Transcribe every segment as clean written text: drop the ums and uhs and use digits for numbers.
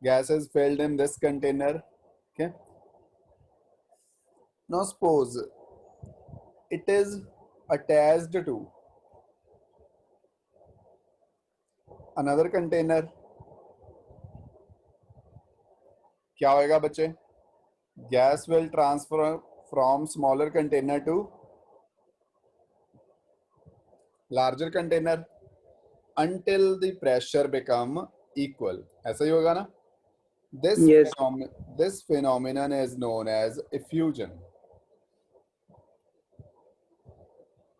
gas is filled in this container. Okay, now suppose it is attached to another container. क्या होएगा बच्चे? Gas will transfer from smaller container to larger container until the pressure become equal. ऐसा ही होगा ना? Yes. This phenomenon is known as effusion.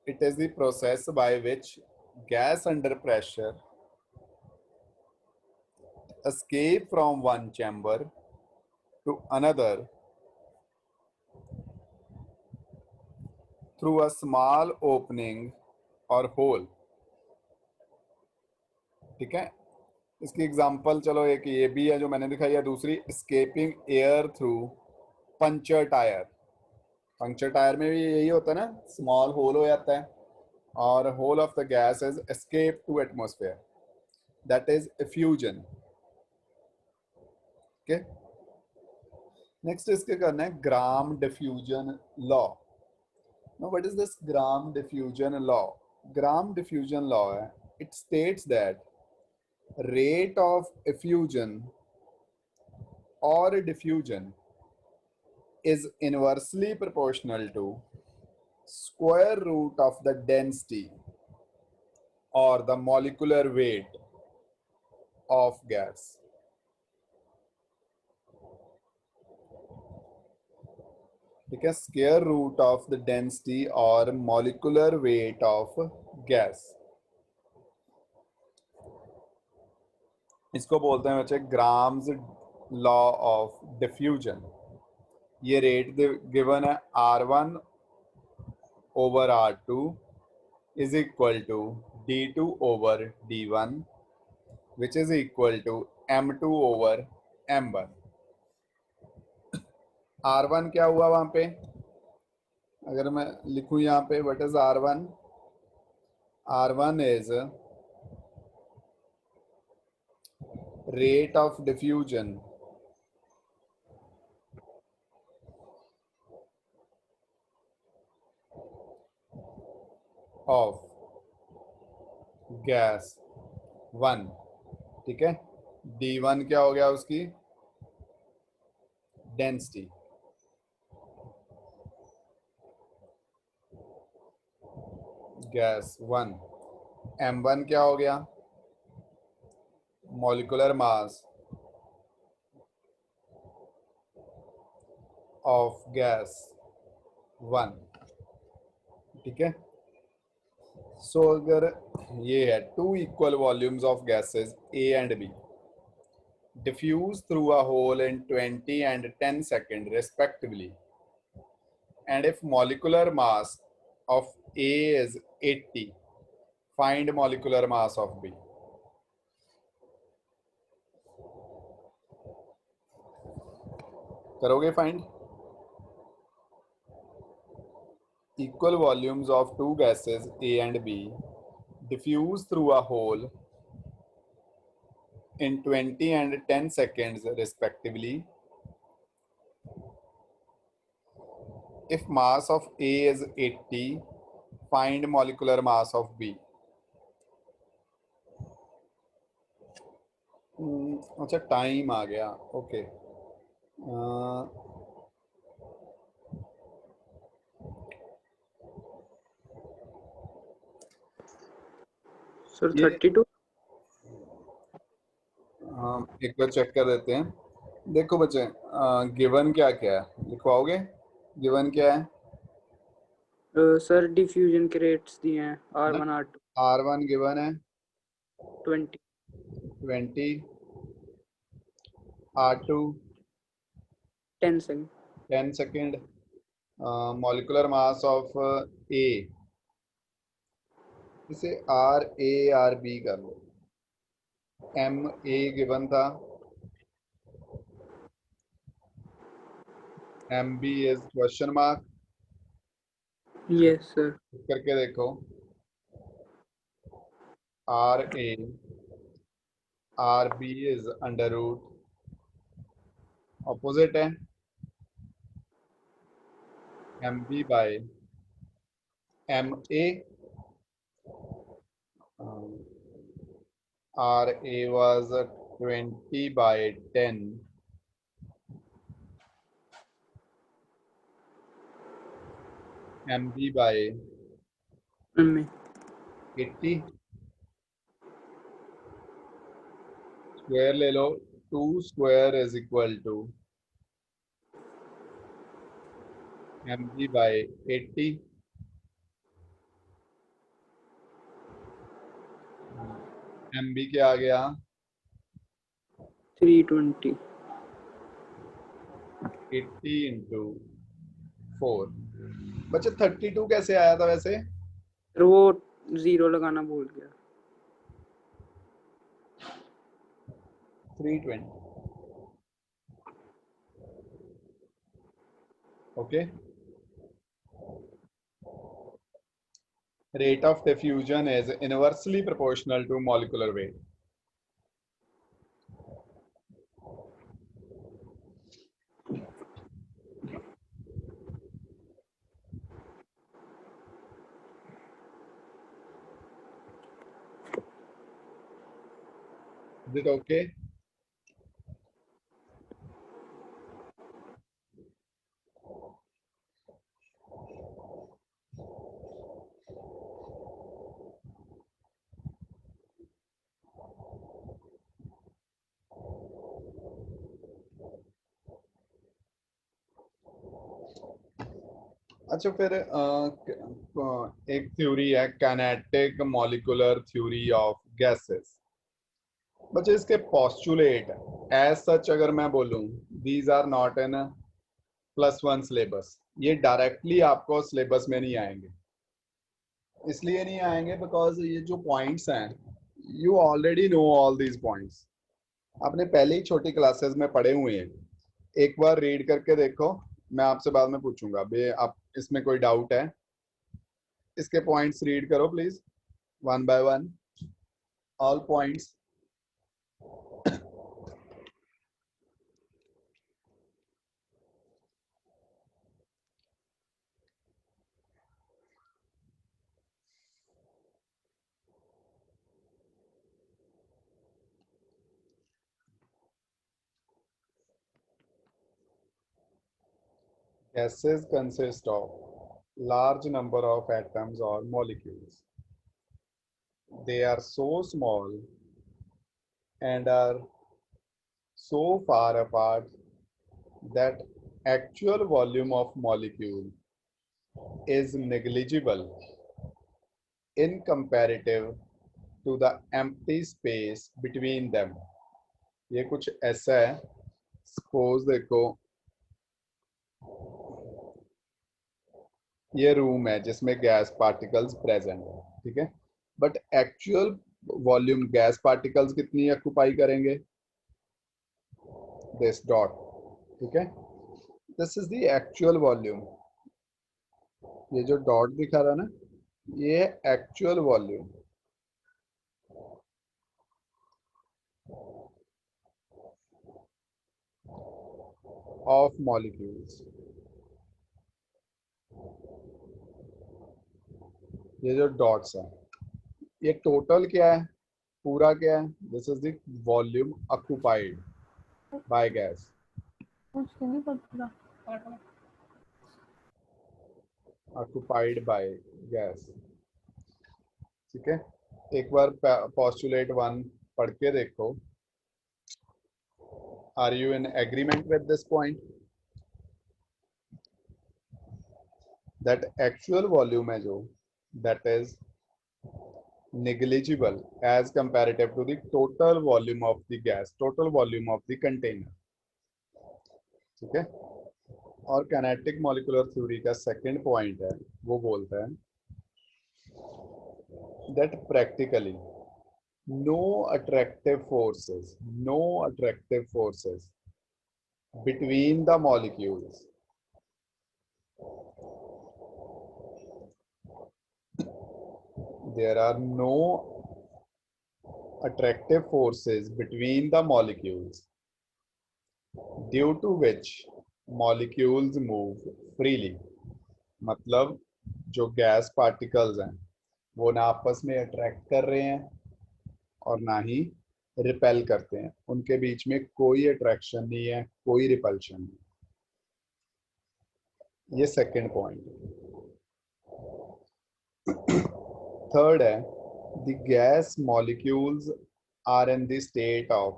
It is the process by which gas under pressure escape from one chamber to another through a small opening or hole. ठीक है, इसकी example चलो एक ये भी है जो मैंने दिखाई है, दूसरी escaping air through puncture tyre. Puncture tyre में भी यही होता है ना, स्मॉल होल हो जाता है और whole of the gas is escape to atmosphere, that is effusion. Okay, next इसके करना है Graham diffusion law. Now what is this Graham diffusion law? Graham diffusion law है, it states that rate of effusion और diffusion is inversely proportional to square root of the density or the molecular weight of gas. ठीक है, square root of the density or molecular weight of gas. इसको बोलते हैं बच्चे grams law of diffusion. ये rate given है R1 over R2 is equal to D2 over D1 which is equal to M2 over M1. R1 क्या हुआ वहां पे? अगर मैं लिखूं यहाँ पे what is R1? R1 is rate of diffusion of gas 1. ठीक है, D1 क्या हो गया उसकी डेंसिटी. गैस 1. M1 क्या हो गया? Molecular mass of gas 1. ठीक है, सो अगर ये है two equal volumes of gases A and B diffuse through a hole in 20 and 10 seconds respectively, and if molecular mass of A is 80, find molecular mass of B. करोगे find? Equal volumes of two gases A and B diffuse through a hole in 20 and 10 seconds respectively. If mass of A is 80, find molecular mass of B. अच्छा time आ गया. Okay, sir 32. एक बार check कर देते हैं. देखो बच्चे, given क्या क्या है लिखवाओगे? गिवन क्या है? सर डिफ्यूजन के रेट्स दिए हैं R1 R2. R1 गिवन है 20. R2 10 second. 10 second. Molecular mass of A, इसे RA/RB कर लो. MA गिवन था, MB is question mark. Yes sir. करके देखो. RA/RB is under root opposite है mb by ma. ra was 20 by 10 mb by में 80 square ले लो 2 square is equal to mb by 80 mb क्या आ गया 320 80 इंटू 4. बच्चे 32 कैसे आया था वैसे सर वो जीरो लगाना भूल गया 320. okay. Rate of diffusion is inversely proportional to molecular weight. Is it okay? अच्छा फिर एक थ्योरी है kinetic molecular theory of gases. बच्चे इसके पोस्टुलेट एज सच अगर मैं बोलूं these are not in +1 syllabus. ये डायरेक्टली आपको सिलेबस में नहीं आएंगे. इसलिए नहीं आएंगे बिकॉज ये जो पॉइंट्स हैं you already know all these points. आपने पहले ही छोटी क्लासेस में पढ़े हुए हैं. एक बार रीड करके देखो. मैं आपसे बाद में पूछूंगा बे आप इसमें कोई डाउट है. इसके पॉइंट्स रीड करो please one by one all points. Gases consist of large number of atoms or molecules. They are so small and are so far apart that actual volume of molecule is negligible in comparative to the empty space between them. ये कुछ ऐसा है. Suppose देखो ये room है जिसमें gas particles present है. ठीक है. But actual volume gas particles कितनी ऑक्यूपाई करेंगे दिस डॉट. ठीक है. This is the actual volume. ये जो डॉट दिखा रहा है ना ये एक्चुअल वॉल्यूम ऑफ मॉलिक्यूल्स. ये जो डॉट्स हैं ये टोटल क्या है पूरा क्या है. This is the volume occupied by gas. Occupied by gas. ठीक है. एक बार पोस्टुलेट 1 पढ़ के देखो. Are you in agreement with this point that actual volume है जो that is negligible as comparative to the total volume of the gas, total volume of the container. ठीक है. और काइनेटिक मॉलिक्यूलर थ्योरी का second point है वो बोलता है that practically no attractive forces between the molecules there are no attractive forces between the molecules due to which molecules move freely. मतलब जो गैस पार्टिकल्स हैं वो ना आपस में अट्रैक्ट कर रहे हैं और ना ही रिपेल करते हैं, उनके बीच में कोई अट्रैक्शन नहीं है, कोई रिपल्शन नहीं। ये सेकंड पॉइंट। थर्ड है the gas molecules are in the state of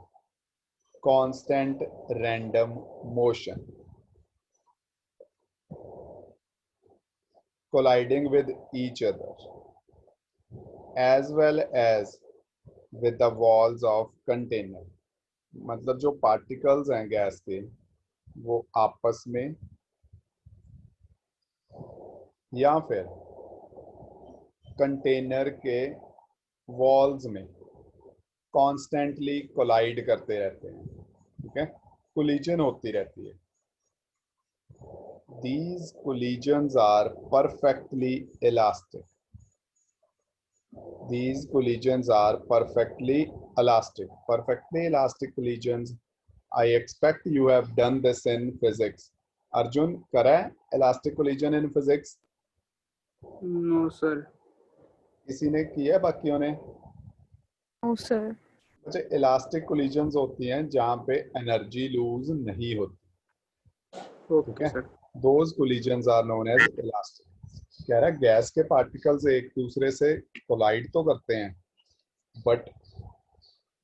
constant random motion colliding with each other as well as with the walls of container। मतलब जो पार्टिकल्स हैं गैस के वो आपस में या फिर कंटेनर के वॉल्स में कॉन्स्टेंटली कोलाइड करते रहते हैं, ठीक है, कोलिजन होती रहती है। These collisions are perfectly elastic। These collisions are perfectly elastic। Perfectly elastic collisions, I expect you have done this in physics। Arjun करा है elastic collision in physics? No sir. किसी ने किया है बाकियों ने? No sir. अच्छा, इलास्टिक कोलिजन्स होती हैं जहां पे एनर्जी लूज नहीं होती, ठीक ओके है, sir. Those collisions are known as elastic. कह रहा है गैस के पार्टिकल्स एक दूसरे से कोलाइड तो करते हैं but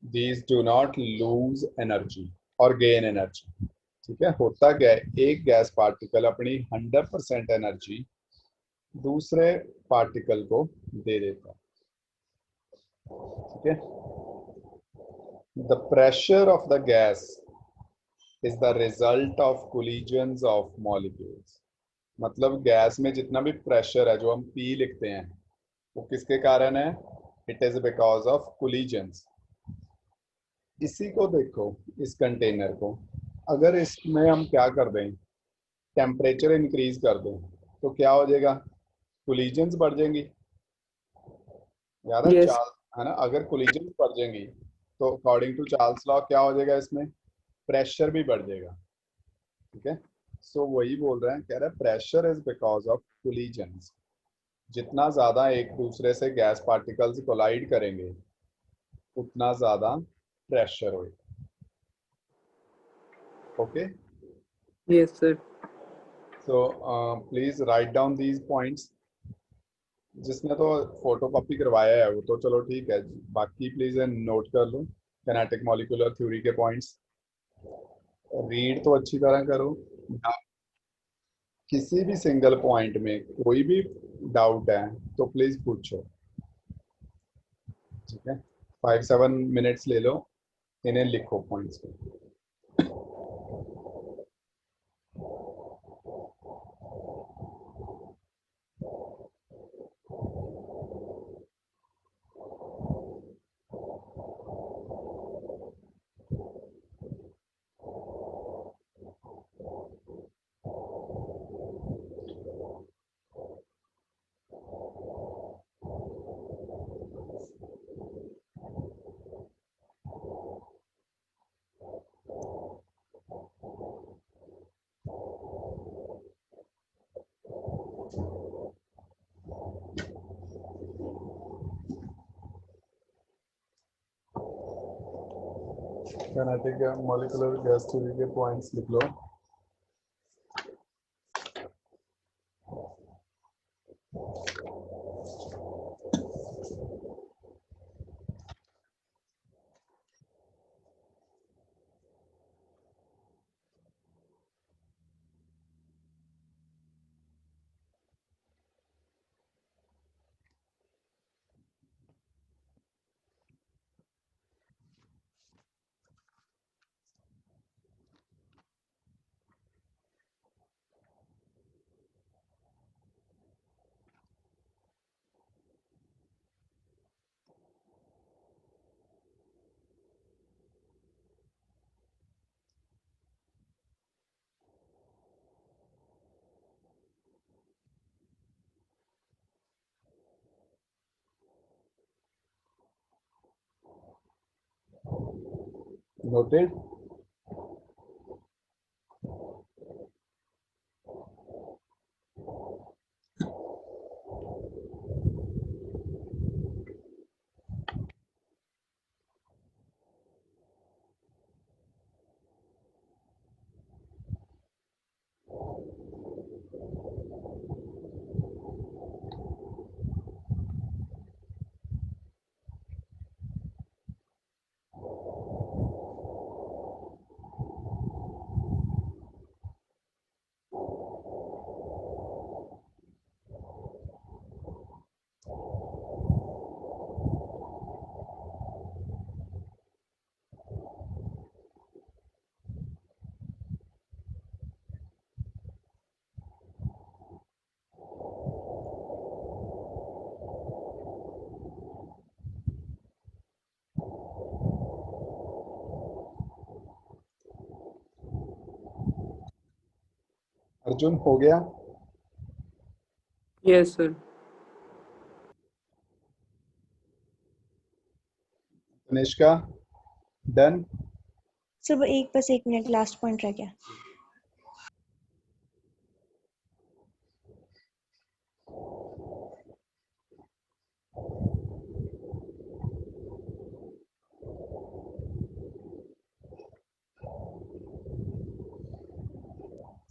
these do not lose energy और गेन एनर्जी। ठीक है, होता क्या है, एक गैस पार्टिकल अपनी 100% एनर्जी दूसरे पार्टिकल को दे देता है, ठीक है। The pressure of the gas is the result of collisions of molecules. मतलब गैस में जितना भी प्रेशर है, जो हम पी लिखते हैं, वो किसके कारण है? It is because of collisions. इसी को देखो, इस कंटेनर को अगर इसमें हम क्या कर दें, टेम्परेचर इंक्रीज कर दें, तो क्या हो जाएगा? कोलिजन्स बढ़ जाएंगी। याद है यस। चार्ल्स, है ना, अगर कोलिजन्स बढ़ जाएंगी तो अकॉर्डिंग टू चार्ल्स लॉ क्या हो जाएगा, इसमें प्रेशर भी बढ़ जाएगा, ठीक है। सो वही बोल रहे हैं, कह रहे हैं pressure is because of collisions. जितना ज्यादा एक दूसरे से गैस पार्टिकल्स कोलाइड करेंगे उतना ज्यादा प्रेशर होगा। Okay, yes sir. So please write down these points. जिसने तो फोटो कॉपी करवाया है वो तो चलो ठीक है, बाकी प्लीज नोट कर लो कैनेटिक मॉलिक्यूलर थ्योरी के पॉइंट्स। रीड तो अच्छी तरह करो। किसी भी सिंगल पॉइंट में कोई भी डाउट है तो प्लीज पूछो, ठीक है। 5-7 मिनट्स ले लो, इन्हें लिखो पॉइंट्स को। कैनेटिक मॉलिक्यूलर गैस थ्योरी के पॉइंट्स लिख लो। नोटेड। अर्जुन हो गया? Yes sir. तनिष्का डन? सब एक बस 1 मिनट लास्ट पॉइंट रह गया।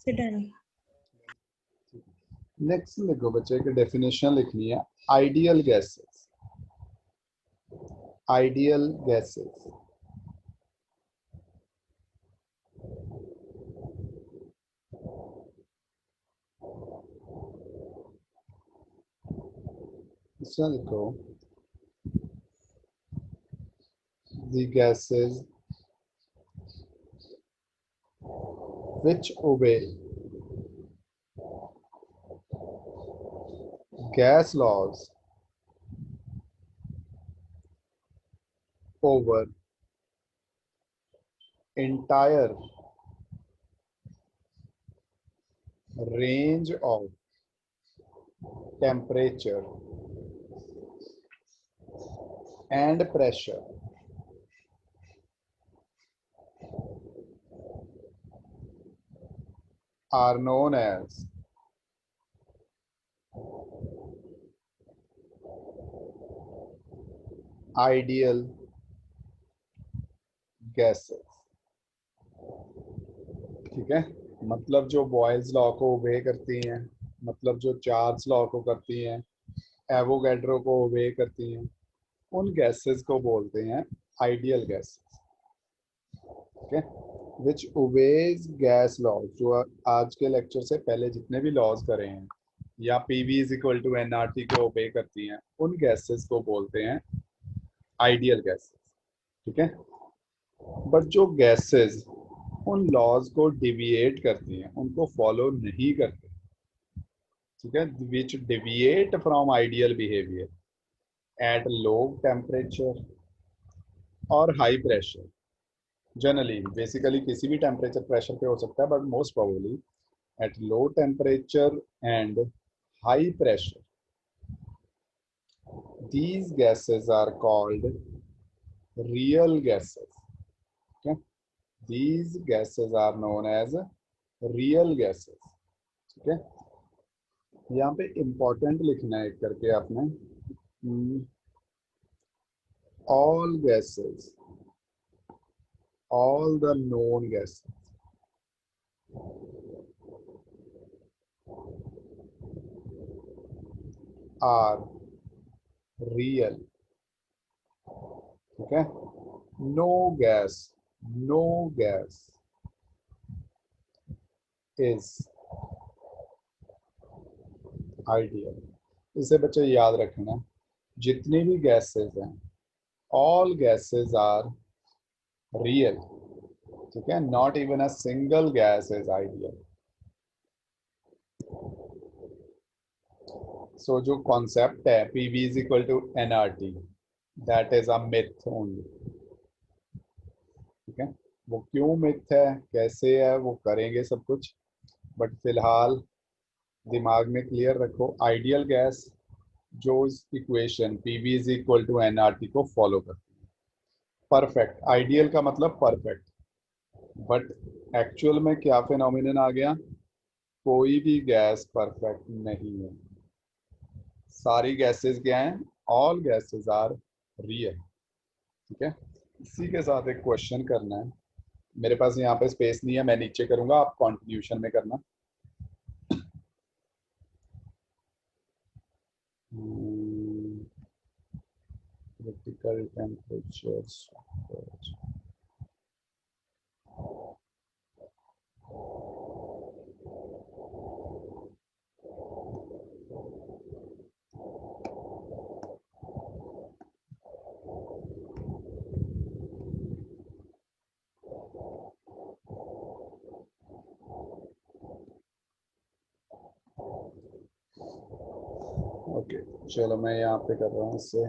डन। नेक्स्ट लिखो बच्चे, एक डेफिनेशन लिखनी है, आइडियल गैसेस। आइडियल गैसेस इसमें लिखो, the gases which obey gas laws over entire range of temperature and pressure are known as ideal gases। ठीक है, मतलब जो बॉयल्स लॉ को ओबे करती हैं, मतलब जो चार्ल्स लॉ को करती हैं, एवोगैड्रो को ओबे करती हैं, उन गैसेस को बोलते हैं आइडियल गैसेस। ठीक है, विच ओबेज गैस लॉज, जो आज के लेक्चर से पहले जितने भी लॉज करे हैं या PV is equal to nRT को ओबे करती हैं, उन गैसेस को बोलते हैं आइडियल गैसेस। ठीक है, बट जो गैसेस उन लॉज को डिविएट करती हैं, उनको फॉलो नहीं करते, ठीक है, which deviate from ideal behaviour at low temperature और हाई प्रेशर, जनरली बेसिकली किसी भी टेम्परेचर प्रेशर पे हो सकता है, but most probably at low temperature and high pressure, these gases are called real gases। okay? These gases are known as real gases। ठीक है, यहाँ पे इंपॉर्टेंट लिखना है एक करके आपने, all gases, all the known gases are real। ठीक है, no gas, no gas is ideal। इसे बच्चे याद रखना, जितनी भी गैसेस हैं, all gases are real। ठीक है, not even a single gas is ideal. So जो कॉन्सेप्ट है PV is equal to NRT, that is a myth only. ठीक है, वो क्यों मिथ है, कैसे है, वो करेंगे सब कुछ, बट फिलहाल दिमाग में क्लियर रखो, आइडियल गैस जो इस equation PV is equal to nRT को फॉलो करती है। परफेक्ट, आइडियल का मतलब परफेक्ट, बट एक्चुअल में क्या फिनोमिनन आ गया, कोई भी गैस परफेक्ट नहीं है। सारी गैसेस क्या हैं, ऑल गैसेस आर रियल। ठीक है, इसी के साथ एक क्वेश्चन करना है, मेरे पास यहाँ पे स्पेस नहीं है, मैं नीचे करूंगा, आप कंट्रीब्यूशन में करना। क्रिटिकल टेम्परेचर, ओके चलो मैं यहाँ पे कर रहा हूँ इससे।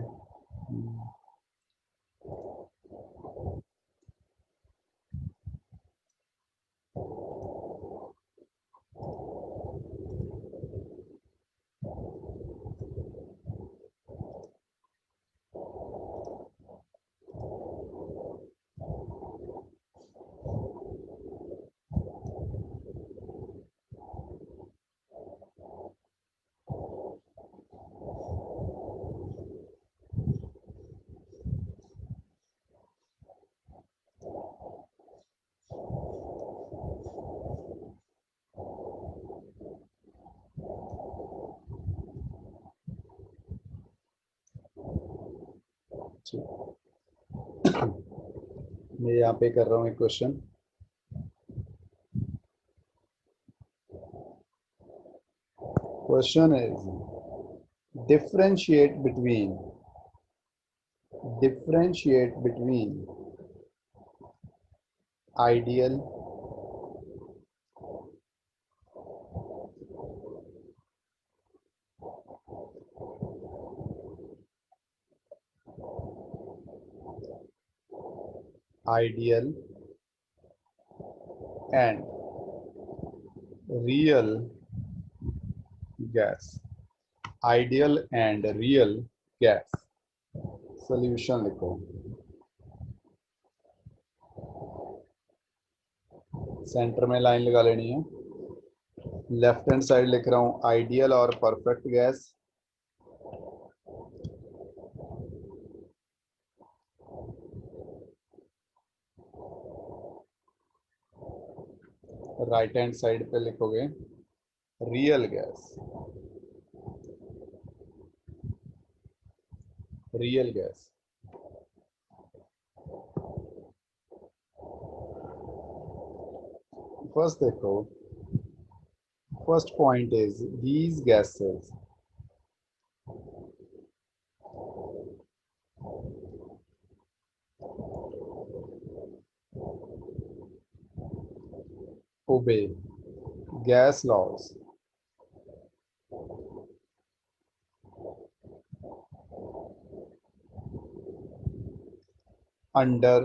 मैं यहाँ पे कर रहा हूँ एक question. Question is differentiate between ideal and real gas. Ideal and real gas. Solution लिखो. सेंटर में लाइन लगा लेनी है. लेफ्ट हैंड साइड लिख रहा हूं आइडियल और perfect gas. Right hand side पे लिखोगे real gas. Real gas. First देखो, first point is these gases obey gas laws under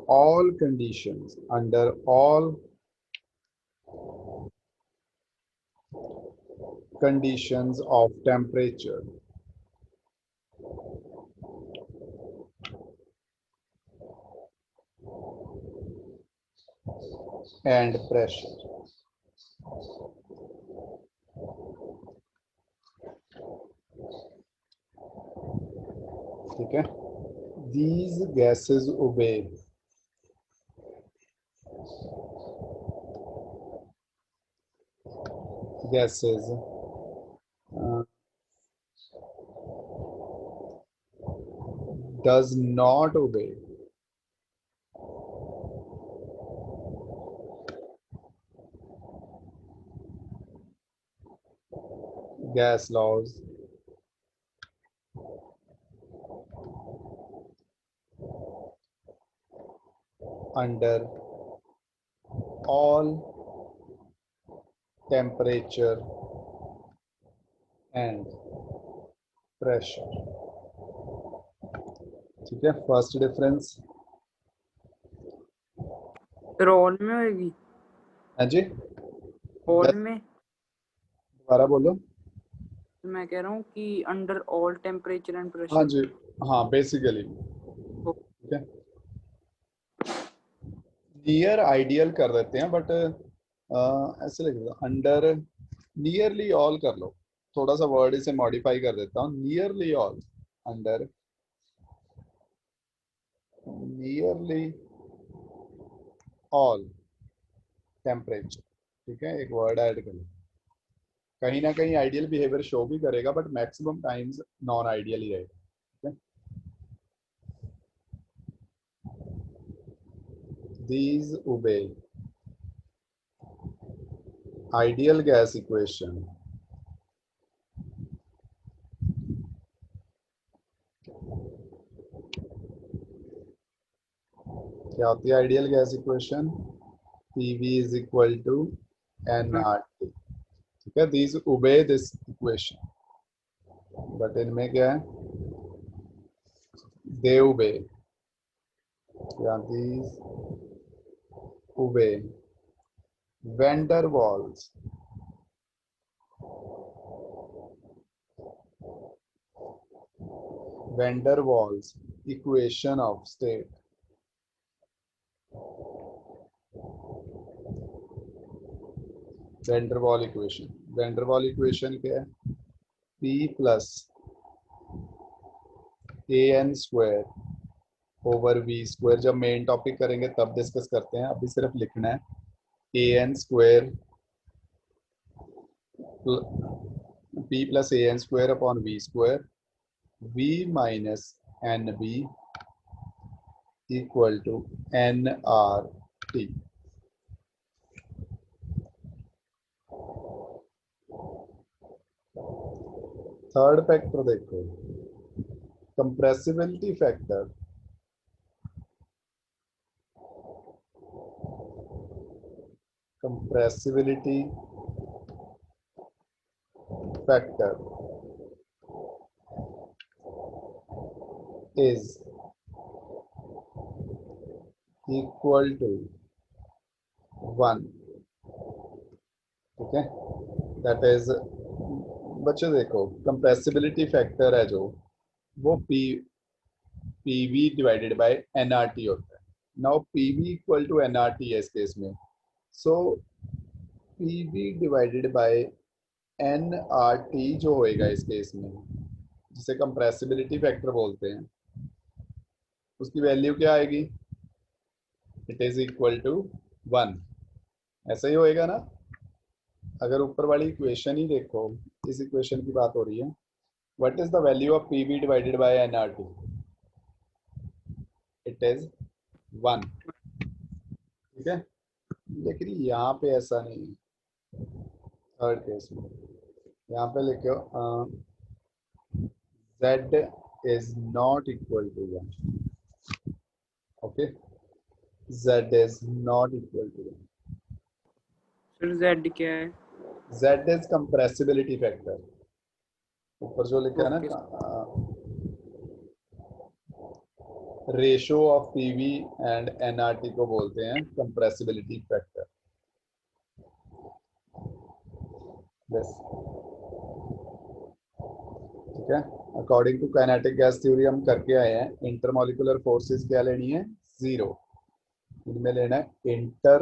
all conditions, under all conditions of temperature and pressure. ठीक है. These gases obey gases does not obey gas laws under all temperature and pressure. ठीक है. First difference. Role में होएगी. हाँ जी. Role में दोबारा बोलो. मैं कह रहा हूँ कि under all temperature and pressure. हाँ जी. हाँ बेसिकली. ठीक है. नियर आइडियल कर देते हैं बट ऐसे लिख दो अंडर नियरली ऑल कर लो. थोड़ा सा वर्ड इसे मॉडिफाई कर देता हूँ. Nearly all. Under nearly all temperature. ठीक है. एक वर्ड ऐड कर लो. कहीं ना कहीं आइडियल बिहेवियर शो भी करेगा but maximum times non ideal ही रहेगा. ठीक है. These obey ideal gas equation क्या होती है ideal gas equation? PV is equal to nRT. ठीक है. These obey this equation. But इनमें क्या है? They obey. क्या? These obey van der Waals equation of state. Van der Waals equation. Van der Waals equation क्या है? P plus an square over v square. जब main topic करेंगे तब discuss करते हैं. अभी सिर्फ लिखना है an square p plus an square upon v square v minus nb equal to nRT. Third factor देखो, compressibility factor is equal to 1. ठीक है, दैट इज, बच्चों देखो कंप्रेसिबिलिटी फैक्टर है जो वो पीवी डिवाइडेड बाय एनआरटी होता है. Now PV equal to nRT है इस केस में, so PV divided by nRT जो होएगा इस केस में, जिसे कंप्रेसिबिलिटी फैक्टर बोलते हैं, उसकी वैल्यू क्या आएगी? It is equal to 1. ऐसा ही होएगा ना? अगर ऊपर वाली इक्वेशन ही देखो, इस इक्वेशन की बात हो रही है, what is the value of PV divided by NRT? It is 1. ठीक है, लेकिन यहाँ पे ऐसा नहीं है. थर्ड केस में यहाँ पे लिखो z is not equal to 1. okay, z is not equal to 1. Sir Z क्या है? z is compressibility factor. ऊपर जो लिखा है ना, ratio of PV and nRT को बोलते हैं कंप्रेसिबिलिटी फैक्टर. बस ठीक है. According to kinetic gas theory हम करके आए हैं, इंटरमॉलिक्यूलर फोर्सेस क्या लेनी है? 0. इनमें लेना है inter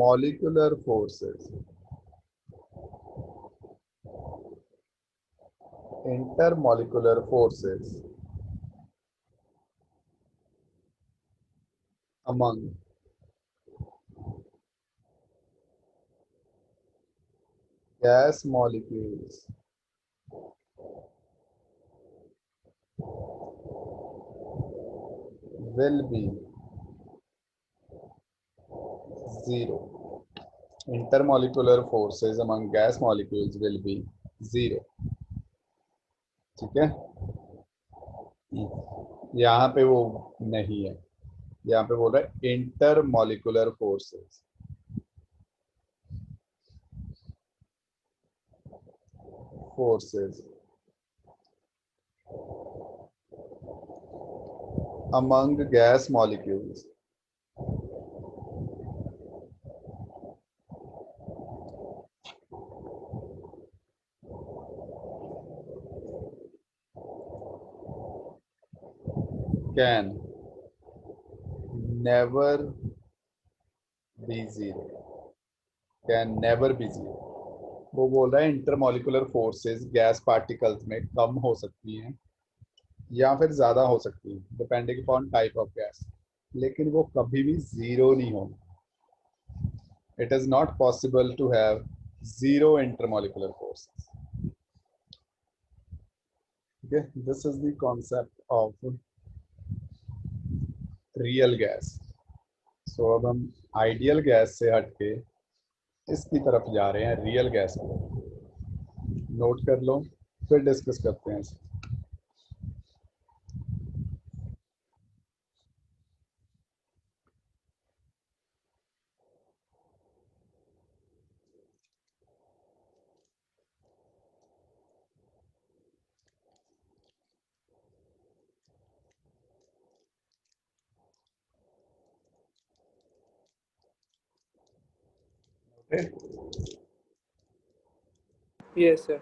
molecular forces. intermolecular forces among gas molecules will be 0. Intermolecular forces among gas molecules will be 0. ठीक है, यहाँ पे वो नहीं है, यहाँ पे बोल रहा है intermolecular forces. among gas molecules can never be 0. Can never be 0. वो बोल रहा है इंटरमॉलिक्यूलर फोर्सेस गैस पार्टिकल्स में कम हो सकती हैं या फिर ज्यादा हो सकती है depending upon type of gas, लेकिन वो कभी भी 0 नहीं होगी. It is not possible to have 0 intermolecular forces. okay, this is the concept of real gas. So अब हम आइडियल गैस से हटके इसकी तरफ जा रहे हैं, रियल गैस को. नोट कर लो, फिर डिस्कस करते हैं इसे. okay? Yes sir.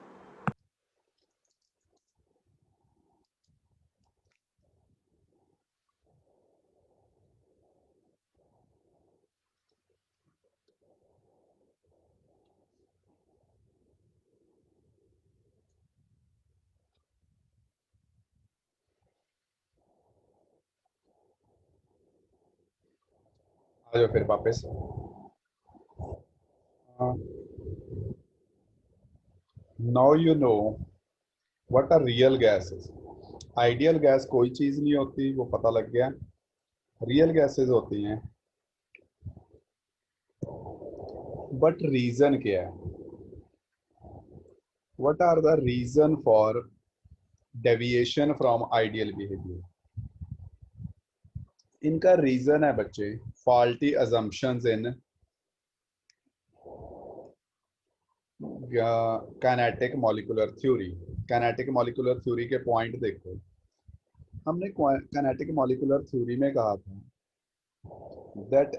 आ जाओ फिर वापस. Now you know what a real gas is. Ideal gas कोई चीज नहीं होती, वो पता लग गया। रियल गैसेस होती हैं, बट रीजन क्या है? What are the reason for deviation from ideal behaviour? इनका रीजन है बच्चे faulty assumptions in kinetic molecular theory. Kinetic molecular theory के पॉइंट देखो। हमने काइनेटिक मॉलिक्यूलर थ्योरी में कहा था that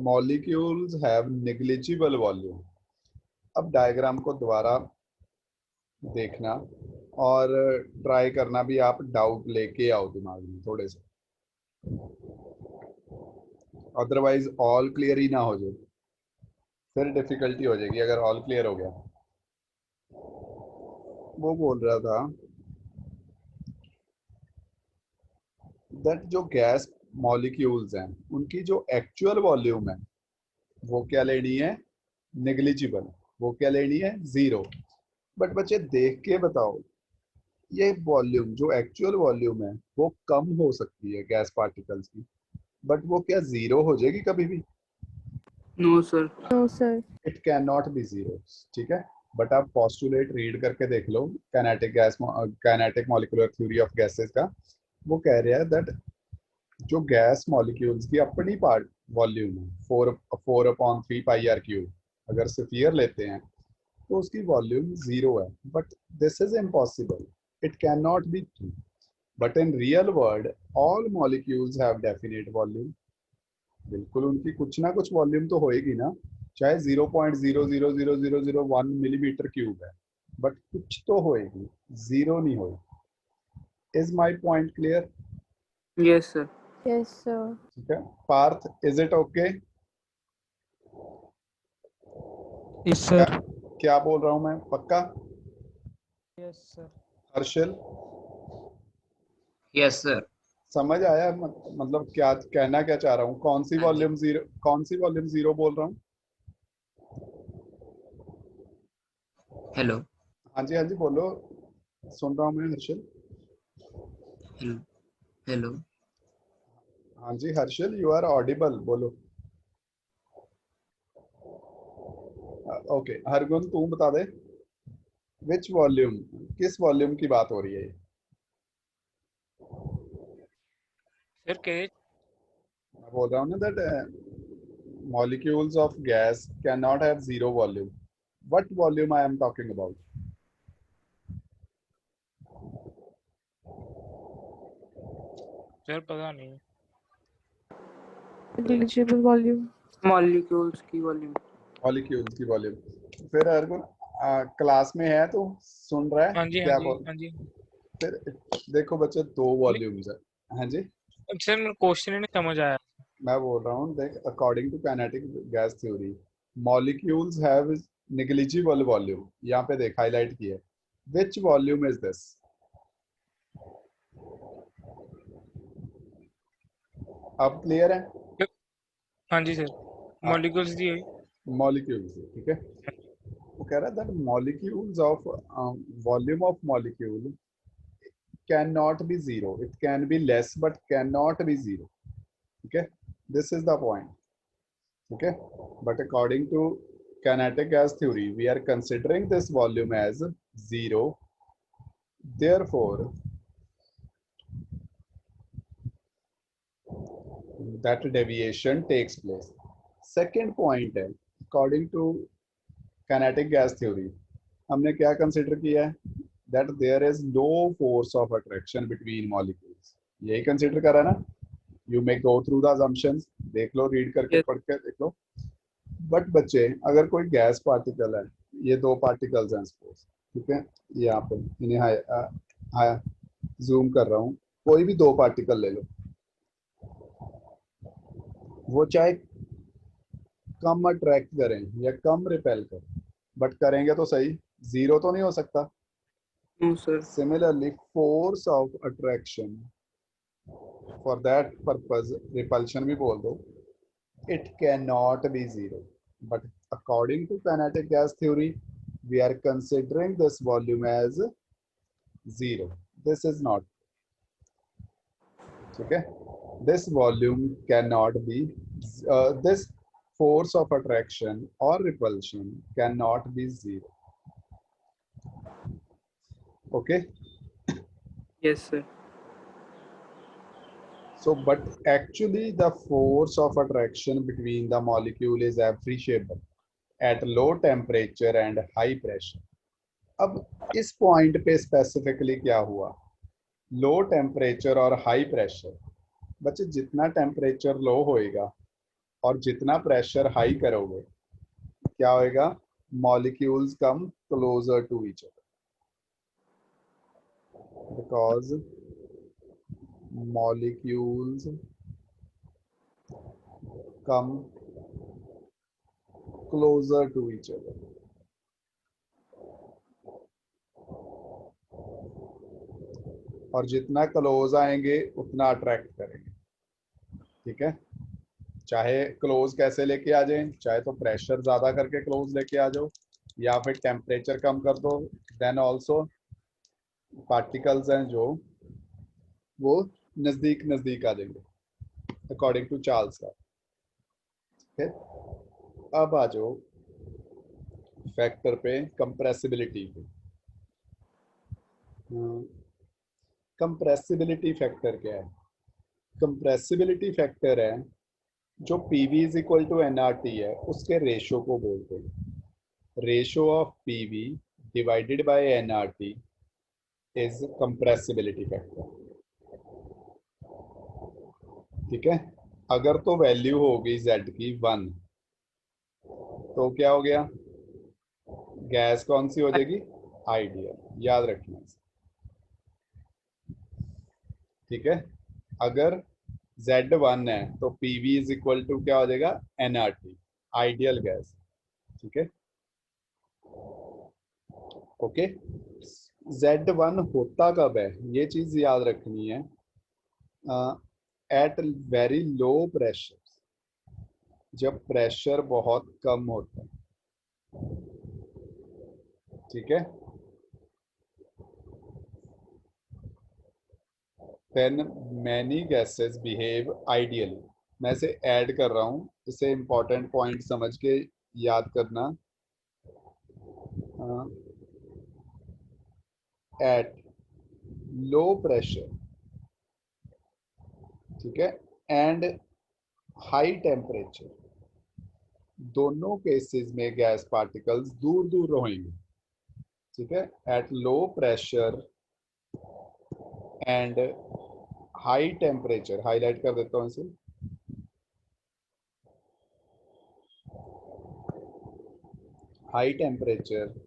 molecules have negligible volume. अब डायग्राम को दोबारा देखना और ट्राई करना भी, आप डाउट लेके आओ दिमाग में थोड़े से, अदरवाइज ऑल क्लियर ही ना हो जाए, फिर डिफिकल्टी हो जाएगी। अगर ऑल क्लियर हो गया, वो बोल रहा था दैट जो गैस मॉलिक्यूल्स हैं उनकी जो एक्चुअल वॉल्यूम है वो क्या लेनी है? नेग्लिजिबल। वो क्या लेनी है? जीरो। बट बच्चे देख के बताओ, ये वॉल्यूम जो एक्चुअल वॉल्यूम है वो कम हो सकती है गैस पार्टिकल्स की, बट वो क्या जीरो हो जाएगी कभी भी? No sir. No, sir. It can not be zero. ठीक है, बट आप पोस्टुलेट रीड करके देख लो kinetic molecular theory of gases का। वो कह रहा है दैट जो गैस मॉलिक्यूल्स की अपनी पार्ट वॉल्यूम है 4/3 पाई आर क्यूब, अगर स्फीयर लेते हैं तो उसकी वॉल्यूम जीरो है, but this is impossible, it can not be true. But in real world all molecules have definite volume. बिल्कुल उनकी कुछ ना कुछ वॉल्यूम तो होएगी ना, चाहे 0.0000001 मिलीमीटर क्यूब है, बट कुछ तो होएगी, जीरो नहीं होएगी। Is my point clear? Yes sir. Yes, sir. ठीक है Parth, is it okay? Yes sir. क्या बोल रहा हूं मैं, पक्का? Yes sir. Harshal, yes sir. समझ आया? मतलब क्या कहना क्या चाह रहा हूँ? कौन सी हाँ जी। वॉल्यूम जीरो, कौन सी वॉल्यूम जीरो बोल रहा हूँ? हेलो हाँ जी हाँ जी बोलो, सुन रहा हूँ मैं हर्षल। Hello hello. हाँ जी हर्षल, यू आर ऑडिबल, बोलो। ओके हरगुन तू बता दे, विच वॉल्यूम, किस वॉल्यूम की बात हो रही है? सर कहे मैं बोल रहा हूँ ना that molecules of gas cannot have zero volume. What volume I am talking about? Sir पता नहीं। Negligible volume. मॉलिक्यूल्स की वॉल्यूम। Molecules की volume। फिर अर्जुन क्लास में है तो सुन रहा है हाँ जी हाँ क्या जी बोल? हाँ जी। फिर देखो बच्चे, दो वॉल्यूम्स है। हाँ जी, सर मेरा क्वेश्चन ही नहीं समझ आया। मैं बोल रहा हूँ देख, according to kinetic gas theory molecules have negligible volume. यहाँ पे देख हाईलाइट किया है, विच वॉल्यूम इज दिस? अब क्लियर है? हाँ जी सर। मॉलिक्यूल्स दी हुई। मॉलिक्यूल्स, ठीक है। वो कह रहा है that molecules of volume of molecule can not be zero, it can be less but can not be zero. ठीक है, दिस इज द पॉइंट। ठीक है, but according to kinetic gas theory we are considering this volume as zero, therefore that deviation takes place. Second point है, according to kinetic gas theory हमने क्या consider किया है? that there is no force of attraction between molecules. यही consider करा ना? You may go through the assumptions, देख लो, read करके Yes. पढ़ के देख लो। बट बच्चे अगर कोई गैस पार्टिकल है, ये दो पार्टिकल्स हैं सपोज, ठीक है, यहाँ पे इन्हें जूम कर रहा हूँ, कोई भी दो पार्टिकल ले लो, वो चाहे कम अट्रैक्ट करें या कम रिपेल करें, बट करेंगे तो सही, जीरो तो नहीं हो सकता। No sir. Similarly force of attraction, for that purpose repulsion भी बोल दो, it cannot be zero, but according to kinetic gas theory we are considering this volume as zero, this is not, ठीक है। This volume can not B, this force of attraction or repulsion cannot be zero. Okay, Yes, sir. so but actually the force of attraction between the molecule is appreciable at low temperature and high pressure. अब इस point पे specifically क्या हुआ, लो temperature और high pressure. बच्चे जितना temperature low होएगा और जितना प्रेशर हाई करोगे क्या होएगा, molecules come closer to each other, because molecules come closer to each other. और जितना क्लोज आएंगे उतना अट्रैक्ट करेंगे, ठीक है। चाहे क्लोज कैसे लेके आ जाए, चाहे तो प्रेशर ज्यादा करके क्लोज लेके आ जाओ या फिर टेम्परेचर कम कर दो, देन ऑल्सो पार्टिकल्स हैं जो वो नजदीक नजदीक आ जाएंगे अकॉर्डिंग टू चार्ल्स का। ठीक है, अब आ जाओ फैक्टर पे, कंप्रेसिबिलिटी पे। कंप्रेसिबिलिटी फैक्टर क्या है? कंप्रेसिबिलिटी फैक्टर है जो PV is equal to nRT है, उसके रेशो को बोलते हैं। Ratio of PV divided by nRT is compressibility factor, ठीक है। अगर तो वैल्यू होगी जेड की 1 तो क्या हो गया, गैस कौन सी हो जाएगी, आइडियल, याद रखना इसे, ठीक है। अगर Z1 है तो PV इज इक्वल टू क्या हो जाएगा, NRT, आइडियल गैस, ठीक है। ओके, Z1 होता कब है, ये चीज याद रखनी है। एट वेरी लो प्रेशर, जब प्रेशर बहुत कम होता है, ठीक है। then many gases behave ideally। मैं इसे ऐड कर रहा हूं, इसे इंपॉर्टेंट पॉइंट समझ के याद करना। एट लो प्रेशर, ठीक है, एंड हाई टेम्परेचर, दोनों केसेस में गैस पार्टिकल्स दूर दूर रहेंगे, ठीक है। At low pressure and high temperature, highlight कर देता हूं इसे, high temperature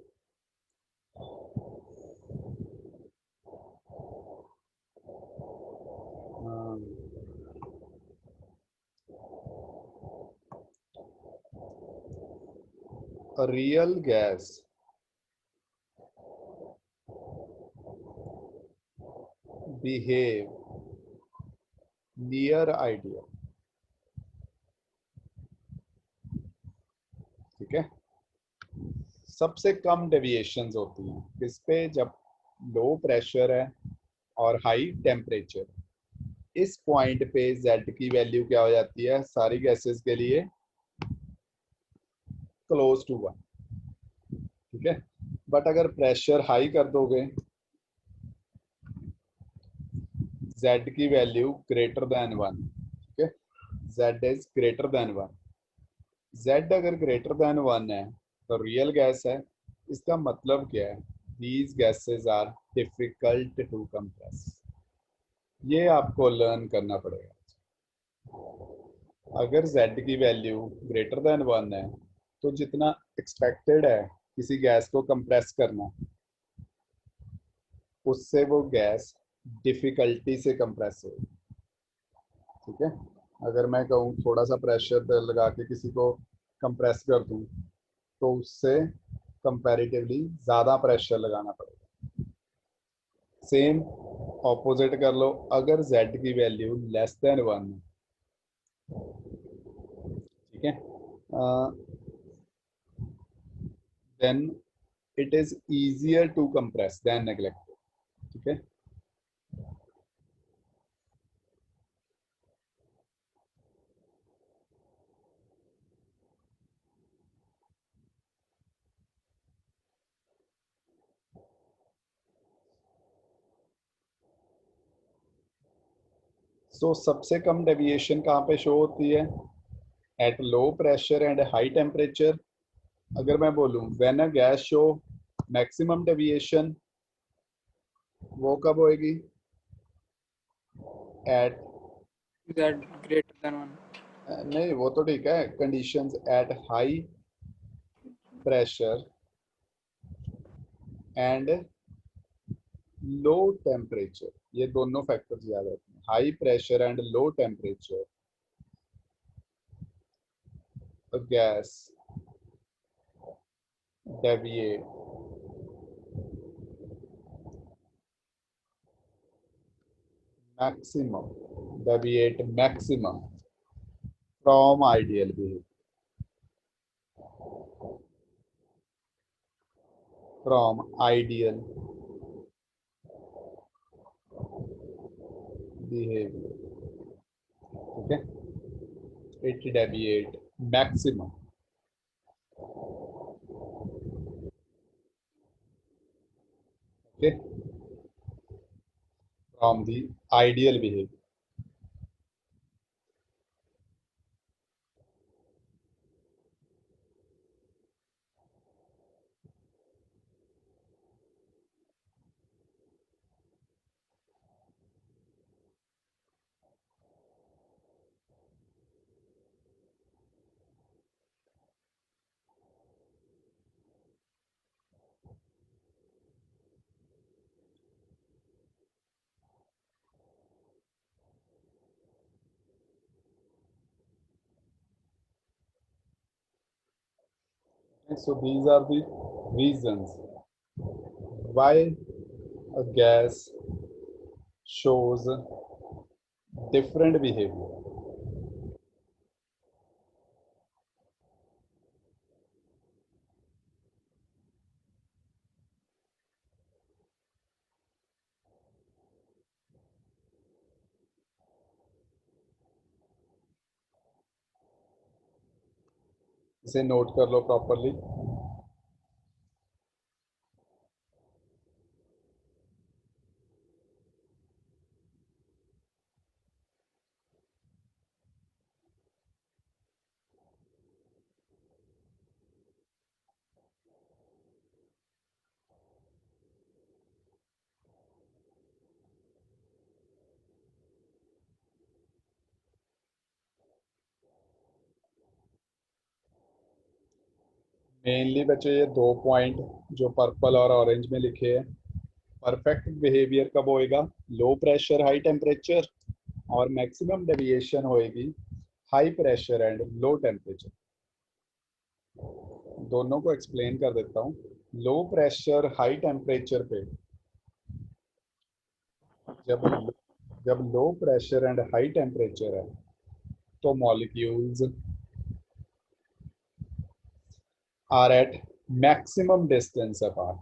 a real gas behave near ideal, ठीक है। सबसे कम डेविएशंस होती हैं किस पे, जब लो प्रेशर है और हाई टेम्परेचर। इस पॉइंट पे Z की वैल्यू क्या हो जाती है सारी गैसेस के लिए, क्लोज टू 1, ठीक है। बट अगर प्रेशर हाई कर दोगे, Z की वैल्यू ग्रेटर देन 1, ठीक है। Z is greater than 1, Z अगर ग्रेटर देन 1 है तो रियल गैस है। इसका मतलब क्या है, these gases are difficult to compress. ये आपको लर्न करना पड़ेगा। अगर Z की वैल्यू ग्रेटर देन 1 है तो जितना एक्सपेक्टेड है किसी गैस को कंप्रेस करना, उससे वो गैस डिफिकल्टी से कंप्रेस होगी, ठीक है। अगर मैं कहूँ थोड़ा सा प्रेशर लगा के किसी को कंप्रेस कर दूं तो उससे कंपैरेटिवली ज़्यादा प्रेशर लगाना पड़ेगा। सेम ऑपोजिट कर लो, अगर Z की वैल्यू लेस देन 1, ठीक है, then it is easier to compress then neglect, ठीक है। सो सबसे कम डेविएशन कहाँ पे शो होती है? At low pressure and high temperature. अगर मैं बोलूं when a gas show maximum deviation, वो कब होएगी? At Z greater than 1. नहीं, वो तो ठीक है, conditions at high pressure and low temperature, ये दोनों फैक्टर्स याद रखना। High pressure and low temperature gas deviate maximum from ideal behavior, from ideal behavior, okay? It deviate maximum, okay, from the ideal behavior. So these are the reasons why a gas shows different behavior. इसे note कर लो properly. Mainly बच्चे ये दो point जो purple और orange में लिखे हैं, परफेक्ट बिहेवियर कब होएगा? लो प्रेशर हाई टेम्परेचर, और मैक्सिमम डेविएशन होएगी high pressure and low temperature. दोनों को एक्सप्लेन कर देता हूँ। लो प्रेशर हाई टेम्परेचर पे जब low pressure and high temperature है तो molecules are at maximum distance apart,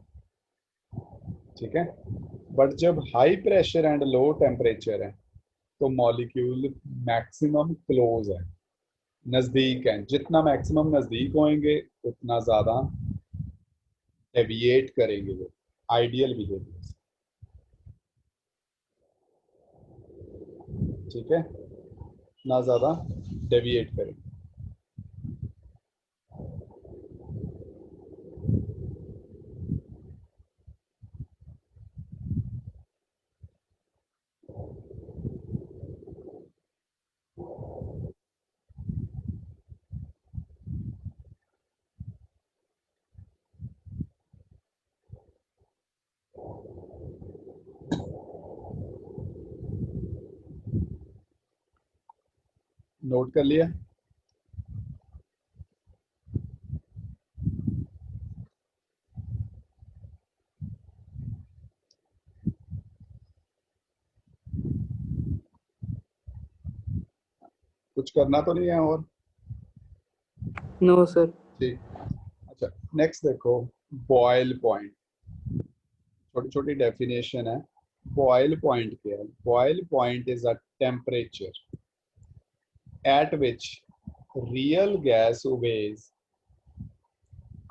ठीक है? बट जब high pressure and low temperature है तो मॉलिक्यूल मैक्सिमम क्लोज है, नजदीक है। जितना मैक्सिमम नजदीक होंगे उतना ज्यादा डेविएट करेंगे वो आइडियल बिहेवियर, ठीक है? ना ज्यादा डेविएट करेंगे। नोट कर लिया? कुछ करना तो नहीं है और? No, sir. ठीक। अच्छा, नेक्स्ट देखो, बॉयल पॉइंट। छोटी छोटी डेफिनेशन है। बॉयल पॉइंट क्या है? Boyle point is a temperature at which real gas obeys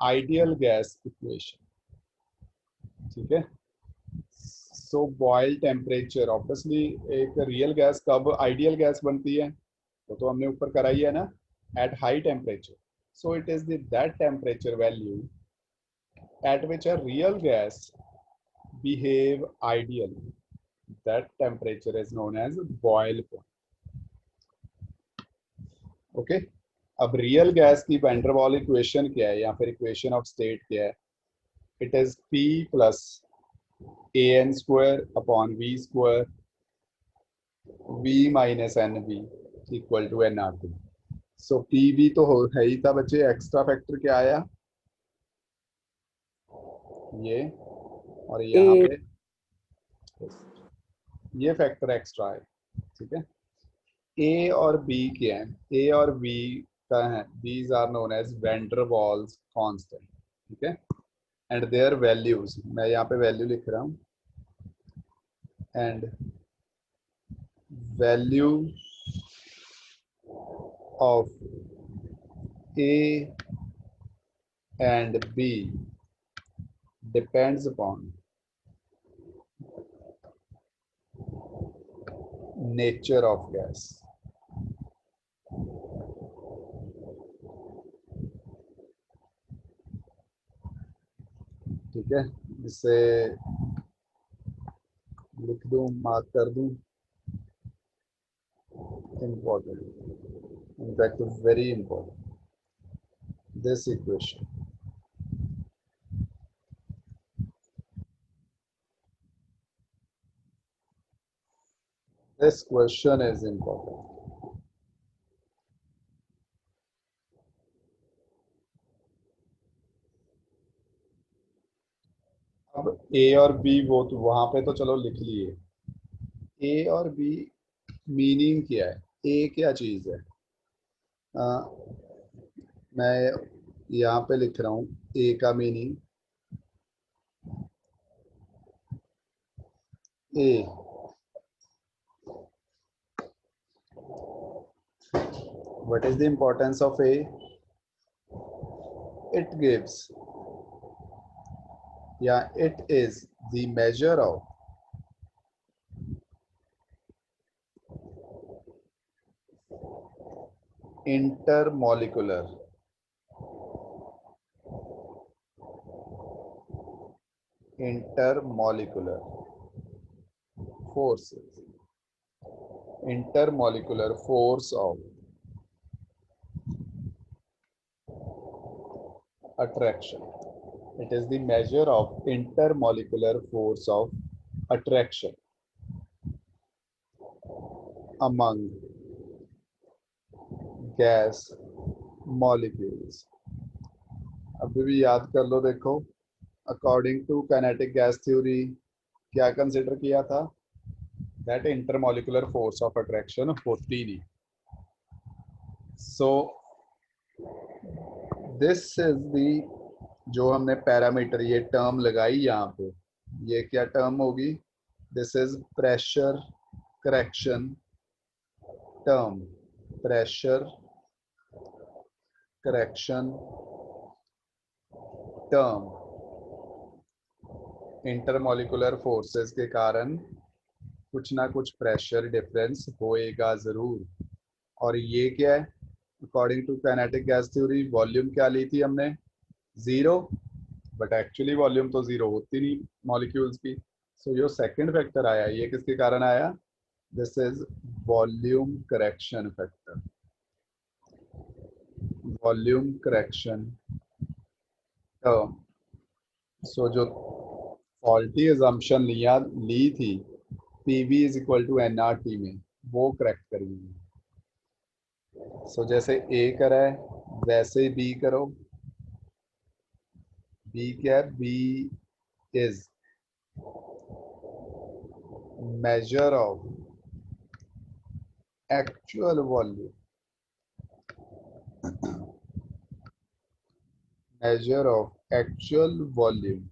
ideal gas equation, ठीक है? सो बॉयल टेम्परेचर, ऑब्वियसली एक रियल गैस कब आइडियल गैस बनती है, वो तो हमने ऊपर कराई है ना, at high temperature. So it is that temperature value at which a real gas behave ideally. That temperature is known as boil point. Okay. अब रियल गैस की वैन डर वाल इक्वेशन क्या है, या फिर इक्वेशन ऑफ स्टेट क्या है? It is P plus AN square upon V square V minus NV equal to nRT. So PV तो है ही था बच्चे, एक्स्ट्रा फैक्टर क्या आया, ये, और यहाँ A पे ये फैक्टर एक्स्ट्रा है. ठीक है. ए और बी क्या है, ए और बी का है, these are known as van der Waals constant. ठीक है. एंड देयर वैल्यूज, मैं यहाँ पे वैल्यू लिख रहा हूँ, and value of A and B depends upon nature of gas. ठीक है. इसे लिख दूं, मार्क कर दूं, important, in fact very important, this equation. This question is important. अब A और B वो तो वहां पे तो चलो लिख लिए. A और B मीनिंग क्या है, A क्या चीज है? मैं यहाँ पे लिख रहा हूँ A का meaning. A, what is the importance of A? It gives, yeah, it is the measure of intermolecular forces, intermolecular force of attraction. It is the measure of intermolecular force of attraction among gas molecules. अभी भी याद कर लो. देखो, according to kinetic gas theory क्या consider किया था, that intermolecular force of attraction होती नहीं. सो दिस इज दी, जो हमने पैरामीटर ये टर्म लगाई यहाँ पे, ये क्या टर्म होगी, this is pressure correction term. Pressure correction term intermolecular forces के कारण कुछ ना कुछ प्रेशर डिफरेंस होएगा जरूर. और ये क्या है, according to kinetic gas theory volume क्या ली थी हमने, 0, बट एक्चुअली वॉल्यूम तो 0 होती नहीं मॉलिक्यूल्स की. सो जो सेकंड फैक्टर आया, ये किसके कारण आया, this is volume correction factor. Volume correction term. So जो फॉल्टी अजम्पशन ली थी PV is equal to nRT में, वो करेक्ट करेंगे. सो जैसे A करा है वैसे B करो. B क्या है, B is measure of actual volume, measure of actual volume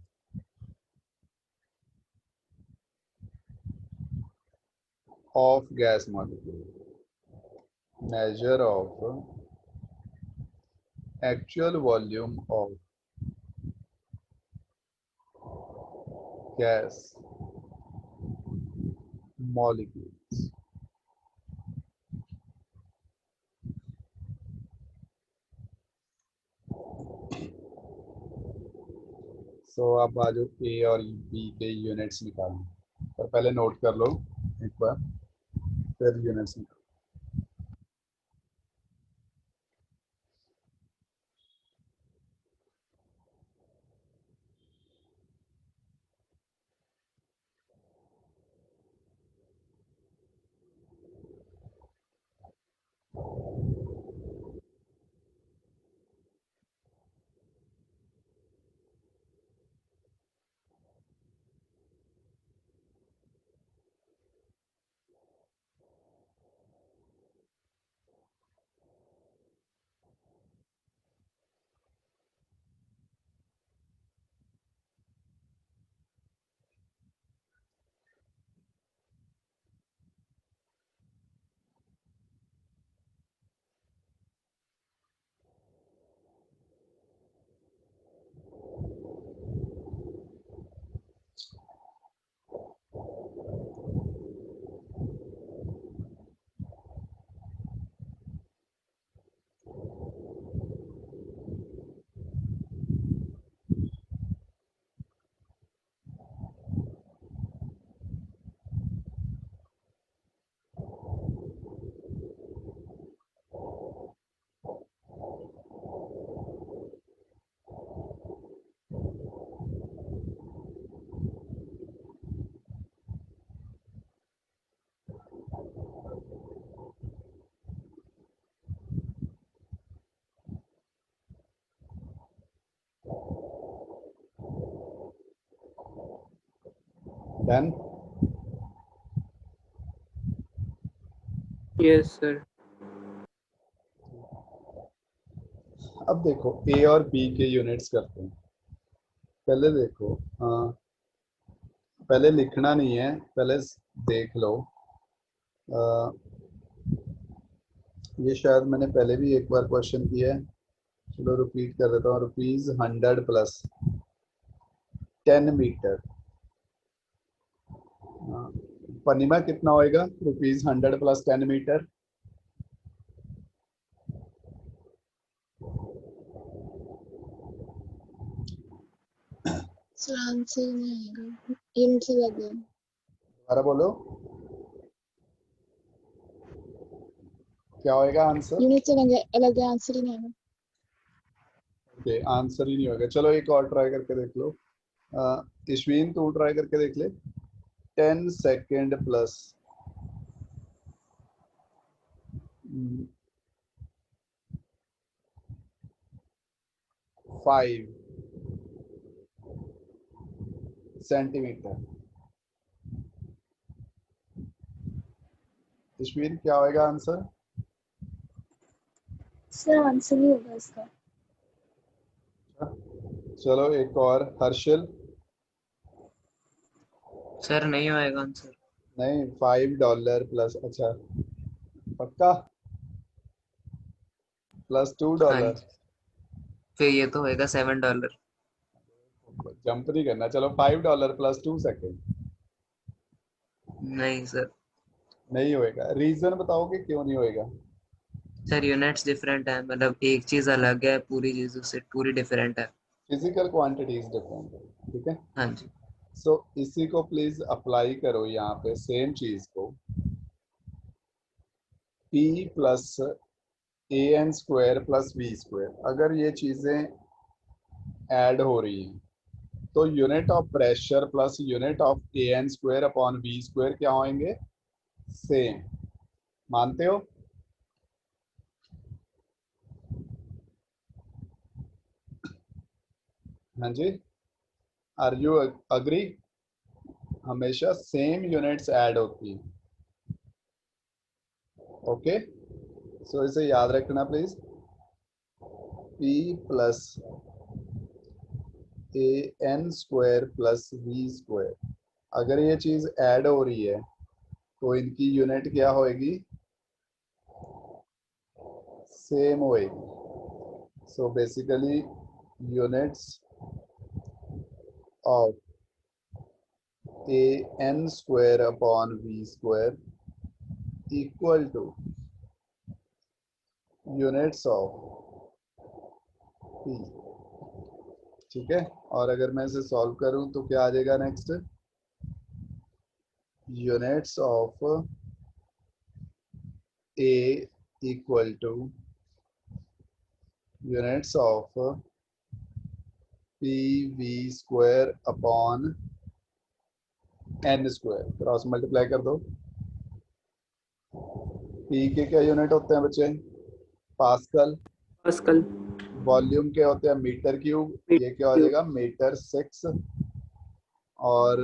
of gas molecule, measure of actual volume of gas molecules. सो अब आ जाओ ए और बी के यूनिट्स निकालना, पर पहले नोट कर लो एक बार, फिर यूनिट्स निकालो. डन. Yes sir. अब देखो ए और बी के यूनिट्स करते हैं. पहले देखो, पहले लिखना नहीं है, पहले देख लो. ये शायद मैंने पहले भी एक बार क्वेश्चन किया है, चलो रिपीट कर देता हूँ. ₹100 प्लस 10 मीटर. पनिमा कितना होएगा? ₹100 प्लस 10 मीटर. सर आंसर नहीं आएगा, यूनिट से लग गया. दोबारा बोलो, क्या होएगा आंसर? यूनिट से अलग है, आंसर ही नहीं आएगा. ओके, आंसर ही नहीं होगा. चलो एक और ट्राई करके देख लो. इश्वीन तू ट्राई करके देख ले. 10 सेकेंड प्लस 5 सेंटीमीटर. इश्वीन क्या होएगा आंसर? सर आंसर नहीं होगा इसका. चलो एक और. हर्षल. सर नहीं होएगा आंसर. नहीं, $5 प्लस, अच्छा पक्का, प्लस हाँ $2. जी. फिर ये तो होएगा $7. जंप नहीं करना. चलो $5 प्लस 2 सेकेंड. नहीं सर. नहीं होएगा. रीजन बताओगे क्यों नहीं होएगा? सर यूनिट्स डिफरेंट है, मतलब एक चीज अलग है, पूरी चीज उससे पूरी डिफरेंट है. फिजिकल क्वांटिटीज डिफरेंट है. ठीक है. हाँ जी. सो इसी को प्लीज अप्लाई करो यहाँ पे, सेम चीज को. P plus AN² plus V², अगर ये चीजें ऐड हो रही हैं तो unit of pressure plus unit of AN² upon V² क्या होंगे? सेम. मानते हो? हाँ जी. Are you agree? हमेशा सेम यूनिट्स ऐड होती हैं. ओके, सो इसे याद रखना please. P plus AN² plus V², अगर ये चीज ऐड हो रही है तो इनकी यूनिट क्या होएगी? सेम होएगी. So basically units of A N square upon V square equal to units of P. ठीक है, और अगर मैं इसे सॉल्व करूं तो क्या आ जाएगा next, units of A equal to units of P V square upon N square, cross multiply कर दो। पी के क्या यूनिट होते हैं बच्चे, पास्कल। पास्कल। वॉल्यूम के होते हैं मीटर क्यूब, ये क्या हो जाएगा मीटर 6, और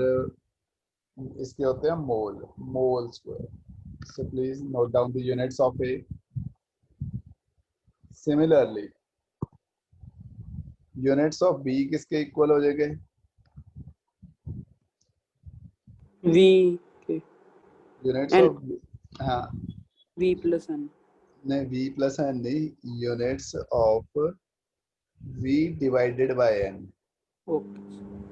इसके होते हैं mole, mole square. So please note down the units of A. Similarly units of B किसके इक्वल हो जाएंगे, वी के यूनिट्स एन, ऑफ, हाँ वी प्लस एन। नहीं वी प्लस एन नहीं, units of V divided by N. Okay.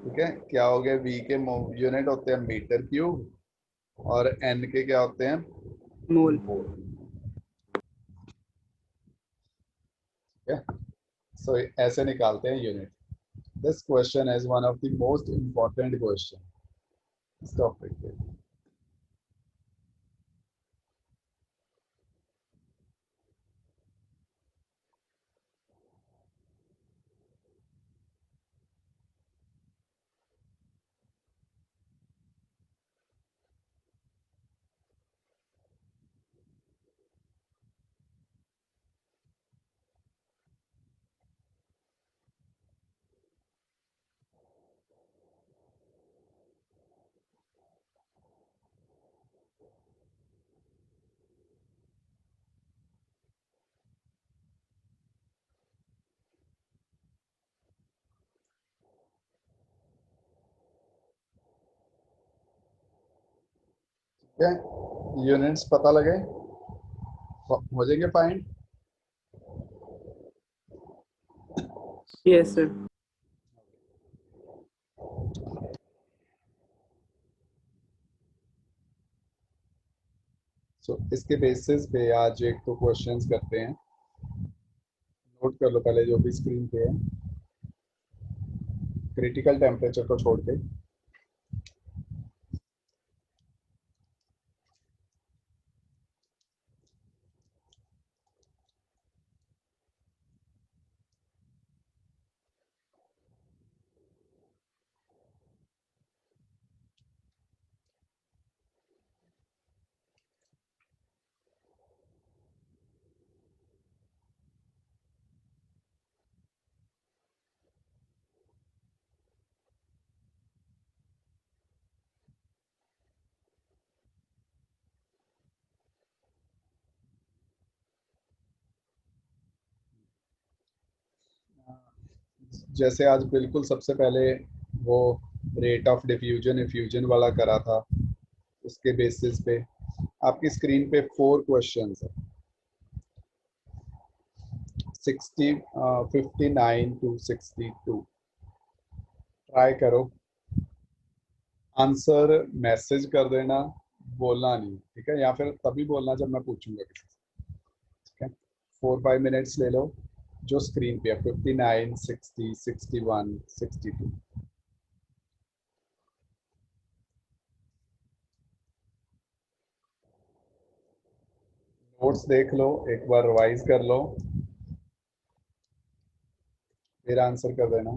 ठीक है, क्या हो गया, वी के यूनिट होते हैं मीटर क्यूब और एन के क्या होते हैं मोल। मोल। ठीक है, सो ऐसे निकालते हैं unit. This question is one of the most important question इस टॉपिक पे। ठीक है, यूनिट्स पता लगे, हो जाएंगे फाइंड। Yes sir. सो इसके बेसिस पे आज एक तो क्वेश्चंस करते हैं, नोट कर लो पहले जो भी स्क्रीन पे है, क्रिटिकल टेम्परेचर को छोड़ के। जैसे आज बिल्कुल सबसे पहले वो रेट ऑफ डिफ्यूजन इफ्यूजन वाला करा था, उसके बेसिस पे आपकी स्क्रीन पे 4 क्वेश्चंस है, 59 to 62। ट्राई करो, आंसर मैसेज कर देना, बोलना नहीं, ठीक है, या फिर तभी बोलना जब मैं पूछूंगा किसी से। ठीक है, 4-5 मिनट्स ले लो, जो स्क्रीन पे है 59, 60, 61, 62। नोट्स देख लो, एक बार रिवाइज कर लो, फिर आंसर कर देना।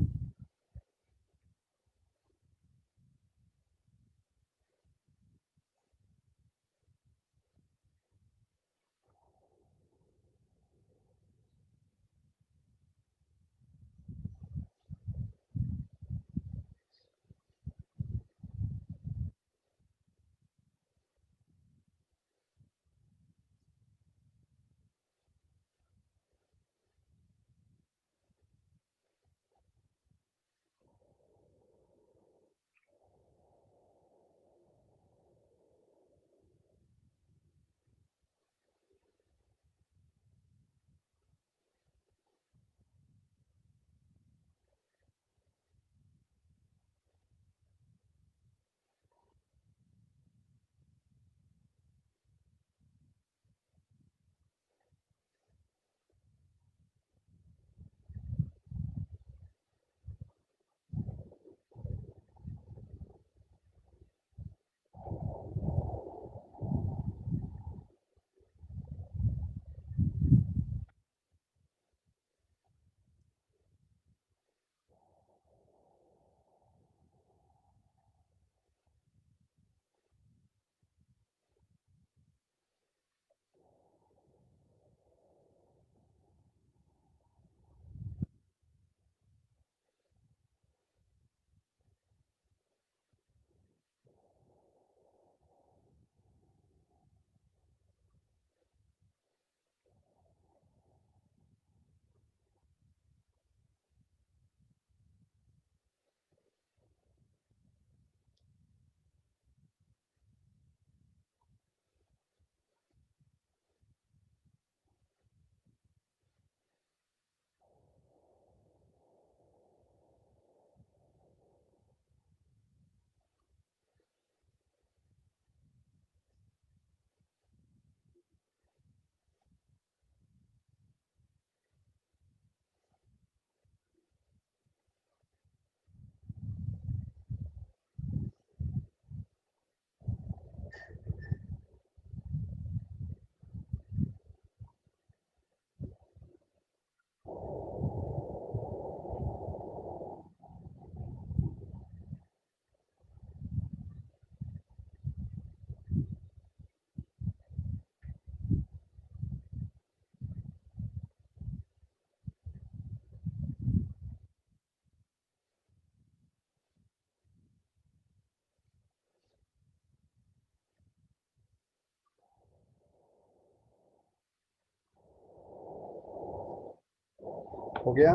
हो गया?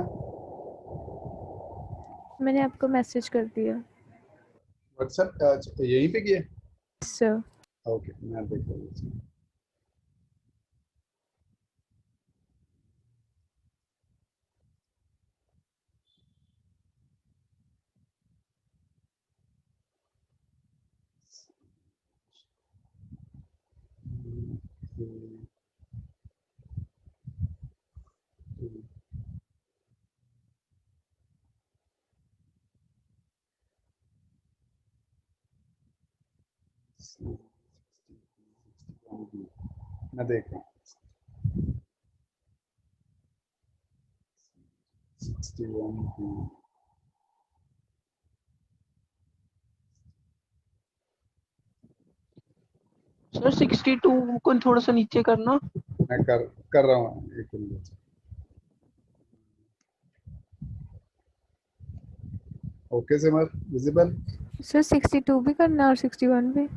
मैंने आपको मैसेज कर दिया व्हाट्सएप यहीं पे किया? सर। ओके, मैं देख रहा हूँ। मैं देख रहा हूँ। 61 सर 62 को थोड़ा सा नीचे करना। मैं कर रहा हूँ, एक मिनट। ओके सिमर, विजिबल? सर 62 भी करना और 61 भी।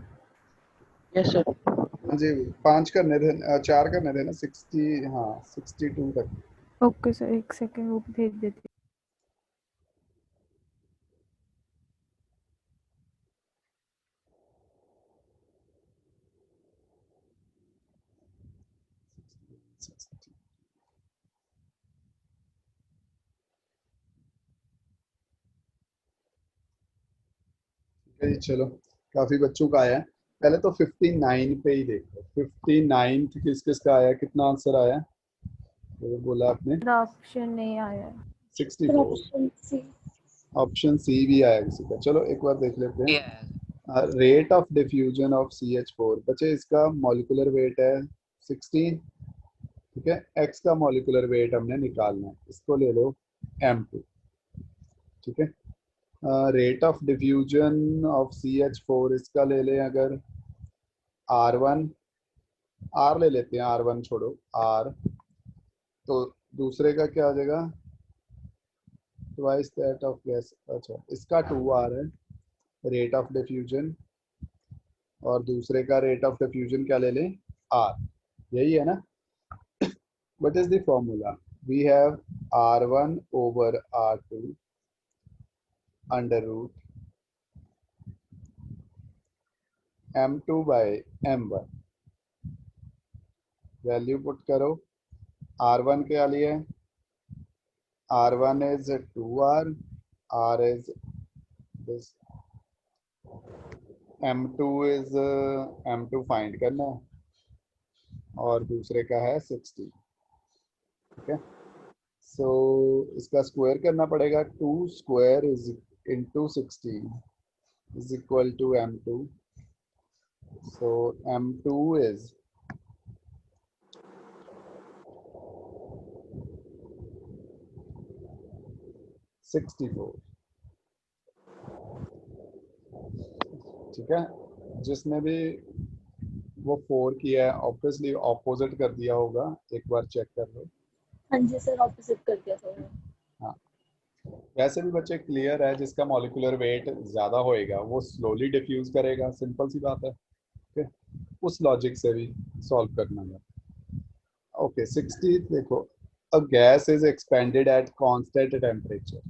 Yes sir. हाँ जी, 5 करने थे, 4 करने थे ना, 60, हाँ 62 तक। ओके सर, एक सेकंड वो भेज देती ठीक है जी, चलो काफी बच्चों का आया है। पहले तो 59 पे ही देखो। 59 किस किस का आया, कितना आंसर आया तो बोला आपने? हूँ। ऑप्शन नहीं आया है। 64। Option C. ऑप्शन सी भी आया किसी का। चलो एक बार देख लेते ये हैं। आया। Rate of diffusion of CH4 बच्चे, इसका मॉलिक्यूलर वेट है 16। ठीक है, एक्स का मॉलिक्यूलर वेट हमने निकालना है, इसको ले लो M2। ठीक है, rate of diffusion of CH4 इसका ले लें अगर R1, R ले लेते हैं, R1 छोड़ो R, तो दूसरे का क्या आ जाएगा? Twice that of gas. अच्छा, इसका 2R है रेट ऑफ डिफ्यूजन, और दूसरे का रेट ऑफ डिफ्यूजन क्या ले लें? R। यही है ना? What is the formula? We have R1 over R2 under root M2 by M1। Value put करो। R1 क्या लिए? R1 is 2R, R is this, M2 is M2 find करना है, और दूसरे का है 60। ठीक है, सो इसका स्क्वायर करना पड़ेगा। 2 square is into 60 is equal to M2. So M2 is 64। ठीक है, जिसने भी वो 4 किया है ऑब्वियसली ऑपोजिट कर दिया होगा, एक बार चेक कर लो। हाँ जी सर, ऑपोजिट कर दिया सर। हाँ, वैसे भी बच्चे क्लियर है, जिसका मॉलिक्यूलर वेट ज्यादा होएगा वो स्लोली डिफ्यूज करेगा, सिंपल सी बात है। ठीक है, उस लॉजिक से भी सॉल्व करना है। ओके 60 देखो, a gas is expanded at constant temperature.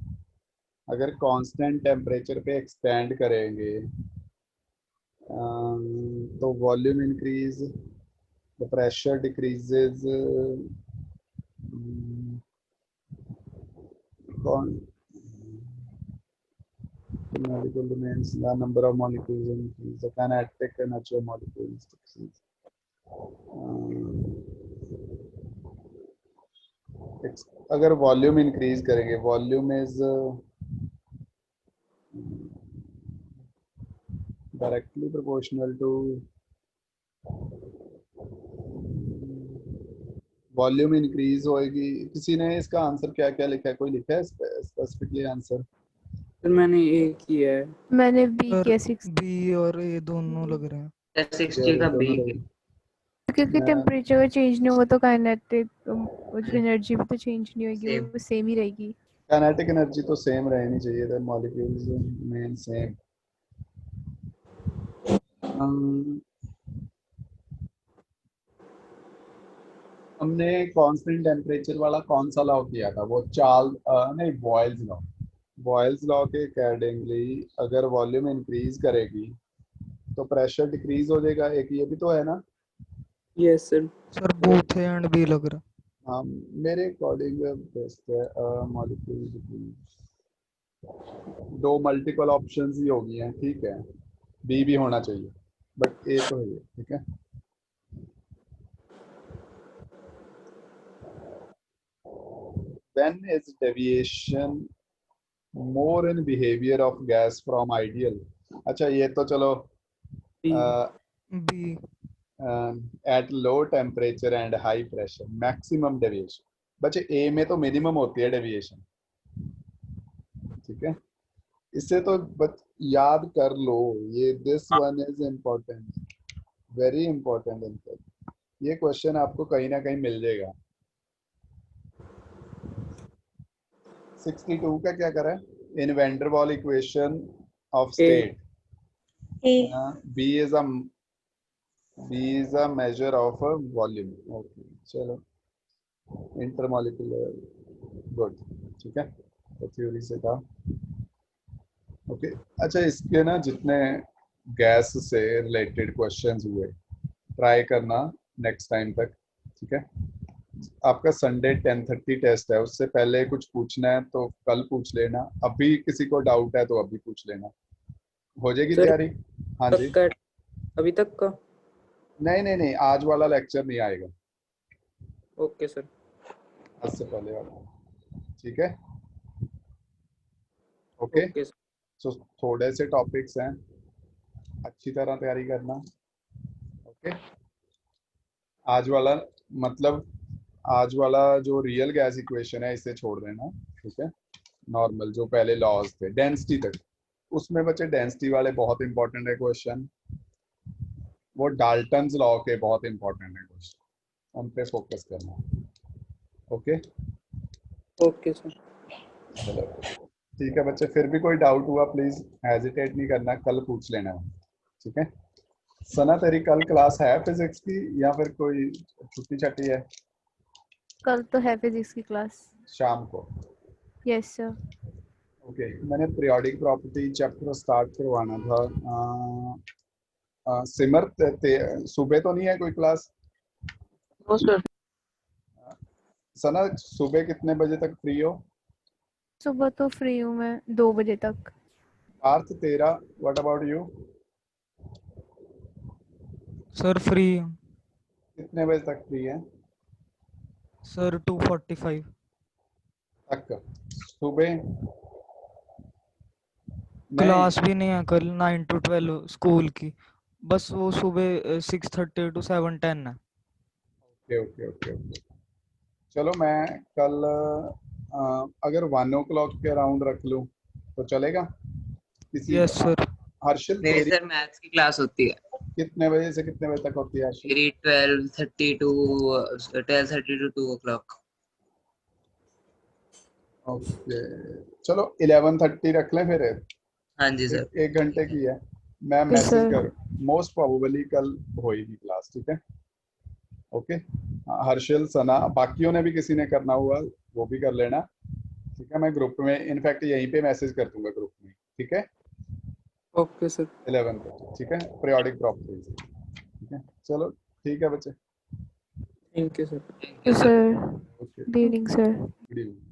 अगर कांस्टेंट टेम्परेचर पे एक्सपेंड करेंगे तो volume increase, the pressure decreases, molecule remains, the number of molecules increase, the kinetic energy of molecules decrease. अगर वॉल्यूम इंक्रीज करेंगे, volume is directly proportional to volume increase होएगी। किसी ने इसका आंसर क्या क्या लिखा है, कोई लिखा है स्पेसिफिकली आंसर? सर मैंने ए किया है। मैंने बी सर किया 6, बी और ए दोनों लग रहे हैं। 60 का बी। क्योंकि टेम्परेचर का चेंज नहीं हुआ तो काइनेटिक एनर्जी भी तो चेंज नहीं होगी, Same. वो सेम ही रहेगी। काइनेटिक एनर्जी तो सेम रहनी चाहिए था, मॉलिक्यूल्स मेन सेम। हमने कांस्टेंट टेम्परेचर वाला कौन सा लॉ किया था? वो नहीं, बॉयल्स लॉ। बॉयल्स लॉ के अकॉर्डिंगली अगर वॉल्यूम इंक्रीज करेगी तो प्रेशर डिक्रीज हो जाएगा, एक ये भी तो है ना? Yes sir. सर बोथ है एंड बी लग रहा हाँ, मेरे अकॉर्डिंग बेस्ट है मॉलिक्यूल। दो मल्टीपल ऑप्शंस ही होगी हैं, ठीक है, बी भी होना चाहिए बट ए तो है ये, ठीक है। When is deviation more in behavior of gas from ideal? अच्छा, ये तो चलो B at low temperature and high pressure maximum deviation। बच्चे ए में तो मिनिमम होती है डेविएशन, ठीक है। इससे तो याद कर लो ये, this one is important, very important. In fact ये क्वेश्चन आपको कहीं ना कहीं मिल जाएगा। 62 का क्या करा है? इन van der Waal equation of state, A B is a measure of a volume. Okay, चलो इंटरमॉलिक्यूलर, गुड, ठीक है, तो थ्योरी से था। ओके, अच्छा, इसके ना जितने गैस से रिलेटेड क्वेश्चंस हुए ट्राई करना नेक्स्ट टाइम तक, ठीक है। आपका संडे 10:30 टेस्ट है, उससे पहले कुछ पूछना है तो कल पूछ लेना, अभी किसी को डाउट है तो अभी पूछ लेना, हो जाएगी सर, तैयारी? हाँ जी। तक का अभी तक का? नहीं नहीं नहीं, आज वाला लेक्चर नहीं आएगा, ओके सर। आज से पहले वाला, ठीक है। Okay, okay sir. सो थोड़े से टॉपिक्स हैं, अच्छी तरह तैयारी करना। ओके, आज वाला मतलब आज वाला जो रियल गैस इक्वेशन है इसे छोड़ देना, ठीक है। नॉर्मल जो पहले लॉज थे डेंसिटी तक, उसमें बच्चे डेंसिटी वाले बहुत इंपॉर्टेंट है क्वेश्चन, वो डाल्टन्स लॉ के बहुत इंपॉर्टेंट है क्वेश्चन, उन पे फोकस करना। Okay okay sir. चलो ठीक है बच्चे, फिर भी कोई डाउट हुआ प्लीज हेजिटेट नहीं करना, कल पूछ लेना, ठीक है। सना, तेरी कल क्लास है फिजिक्स की या फिर कोई छुट्टी छट्टी है? कल तो है फिजिक्स की क्लास। शाम को? Yes sir. ओके, मैंने पीरियोडिक प्रॉपर्टी चैप्टर स्टार्ट करवाना था। सिमर सुबह तो नहीं है कोई क्लास? No sir. सना, सुबह कितने बजे तक फ्री हो? सुबह तो फ्री हूँ मैं 2 बजे तक। पार्थ तेरा, what about you? Sir free कितने बजे तक फ्री है? सर 2:45 तक सुबह? क्लास भी नहीं है कल 9 to 12 स्कूल की, बस वो सुबह 6:30 to 7:10 है। ओके ओके ओके ओके, चलो मैं कल अगर 1 o'clock के अराउंड रख लूँ तो चलेगा? किसी यस सर। हर्षिल मेरी तेरी सर मैथ्स की क्लास होती है, कितने बजे से कितने बजे तक होती है हर्षिल? मेरी 12:30 to 2 o'clock। ओके, चलो 11:30 रख लें फिर, हाँ जी सर। 1 घंटे की है। मैं Yes, मैसेज sir. कर, मोस्ट प्रोबेबली कल होएगी क्लास, ठीक है। ओके, हर्षिल, सना, बाकियों ने भी किसी ने करना हुआ वो भी कर लेना, ठीक है। मैं ग्रुप में इनफैक्ट यहीं पे मैसेज कर दूंगा ग्रुप में, ठीक है। Okay sir. 11 को, ठीक है, पीरियोडिक प्रॉपर्टीज, ठीक है। चलो ठीक है बच्चे, thank you sir. Thank you sir. Sir, okay, good evening sir. Good evening.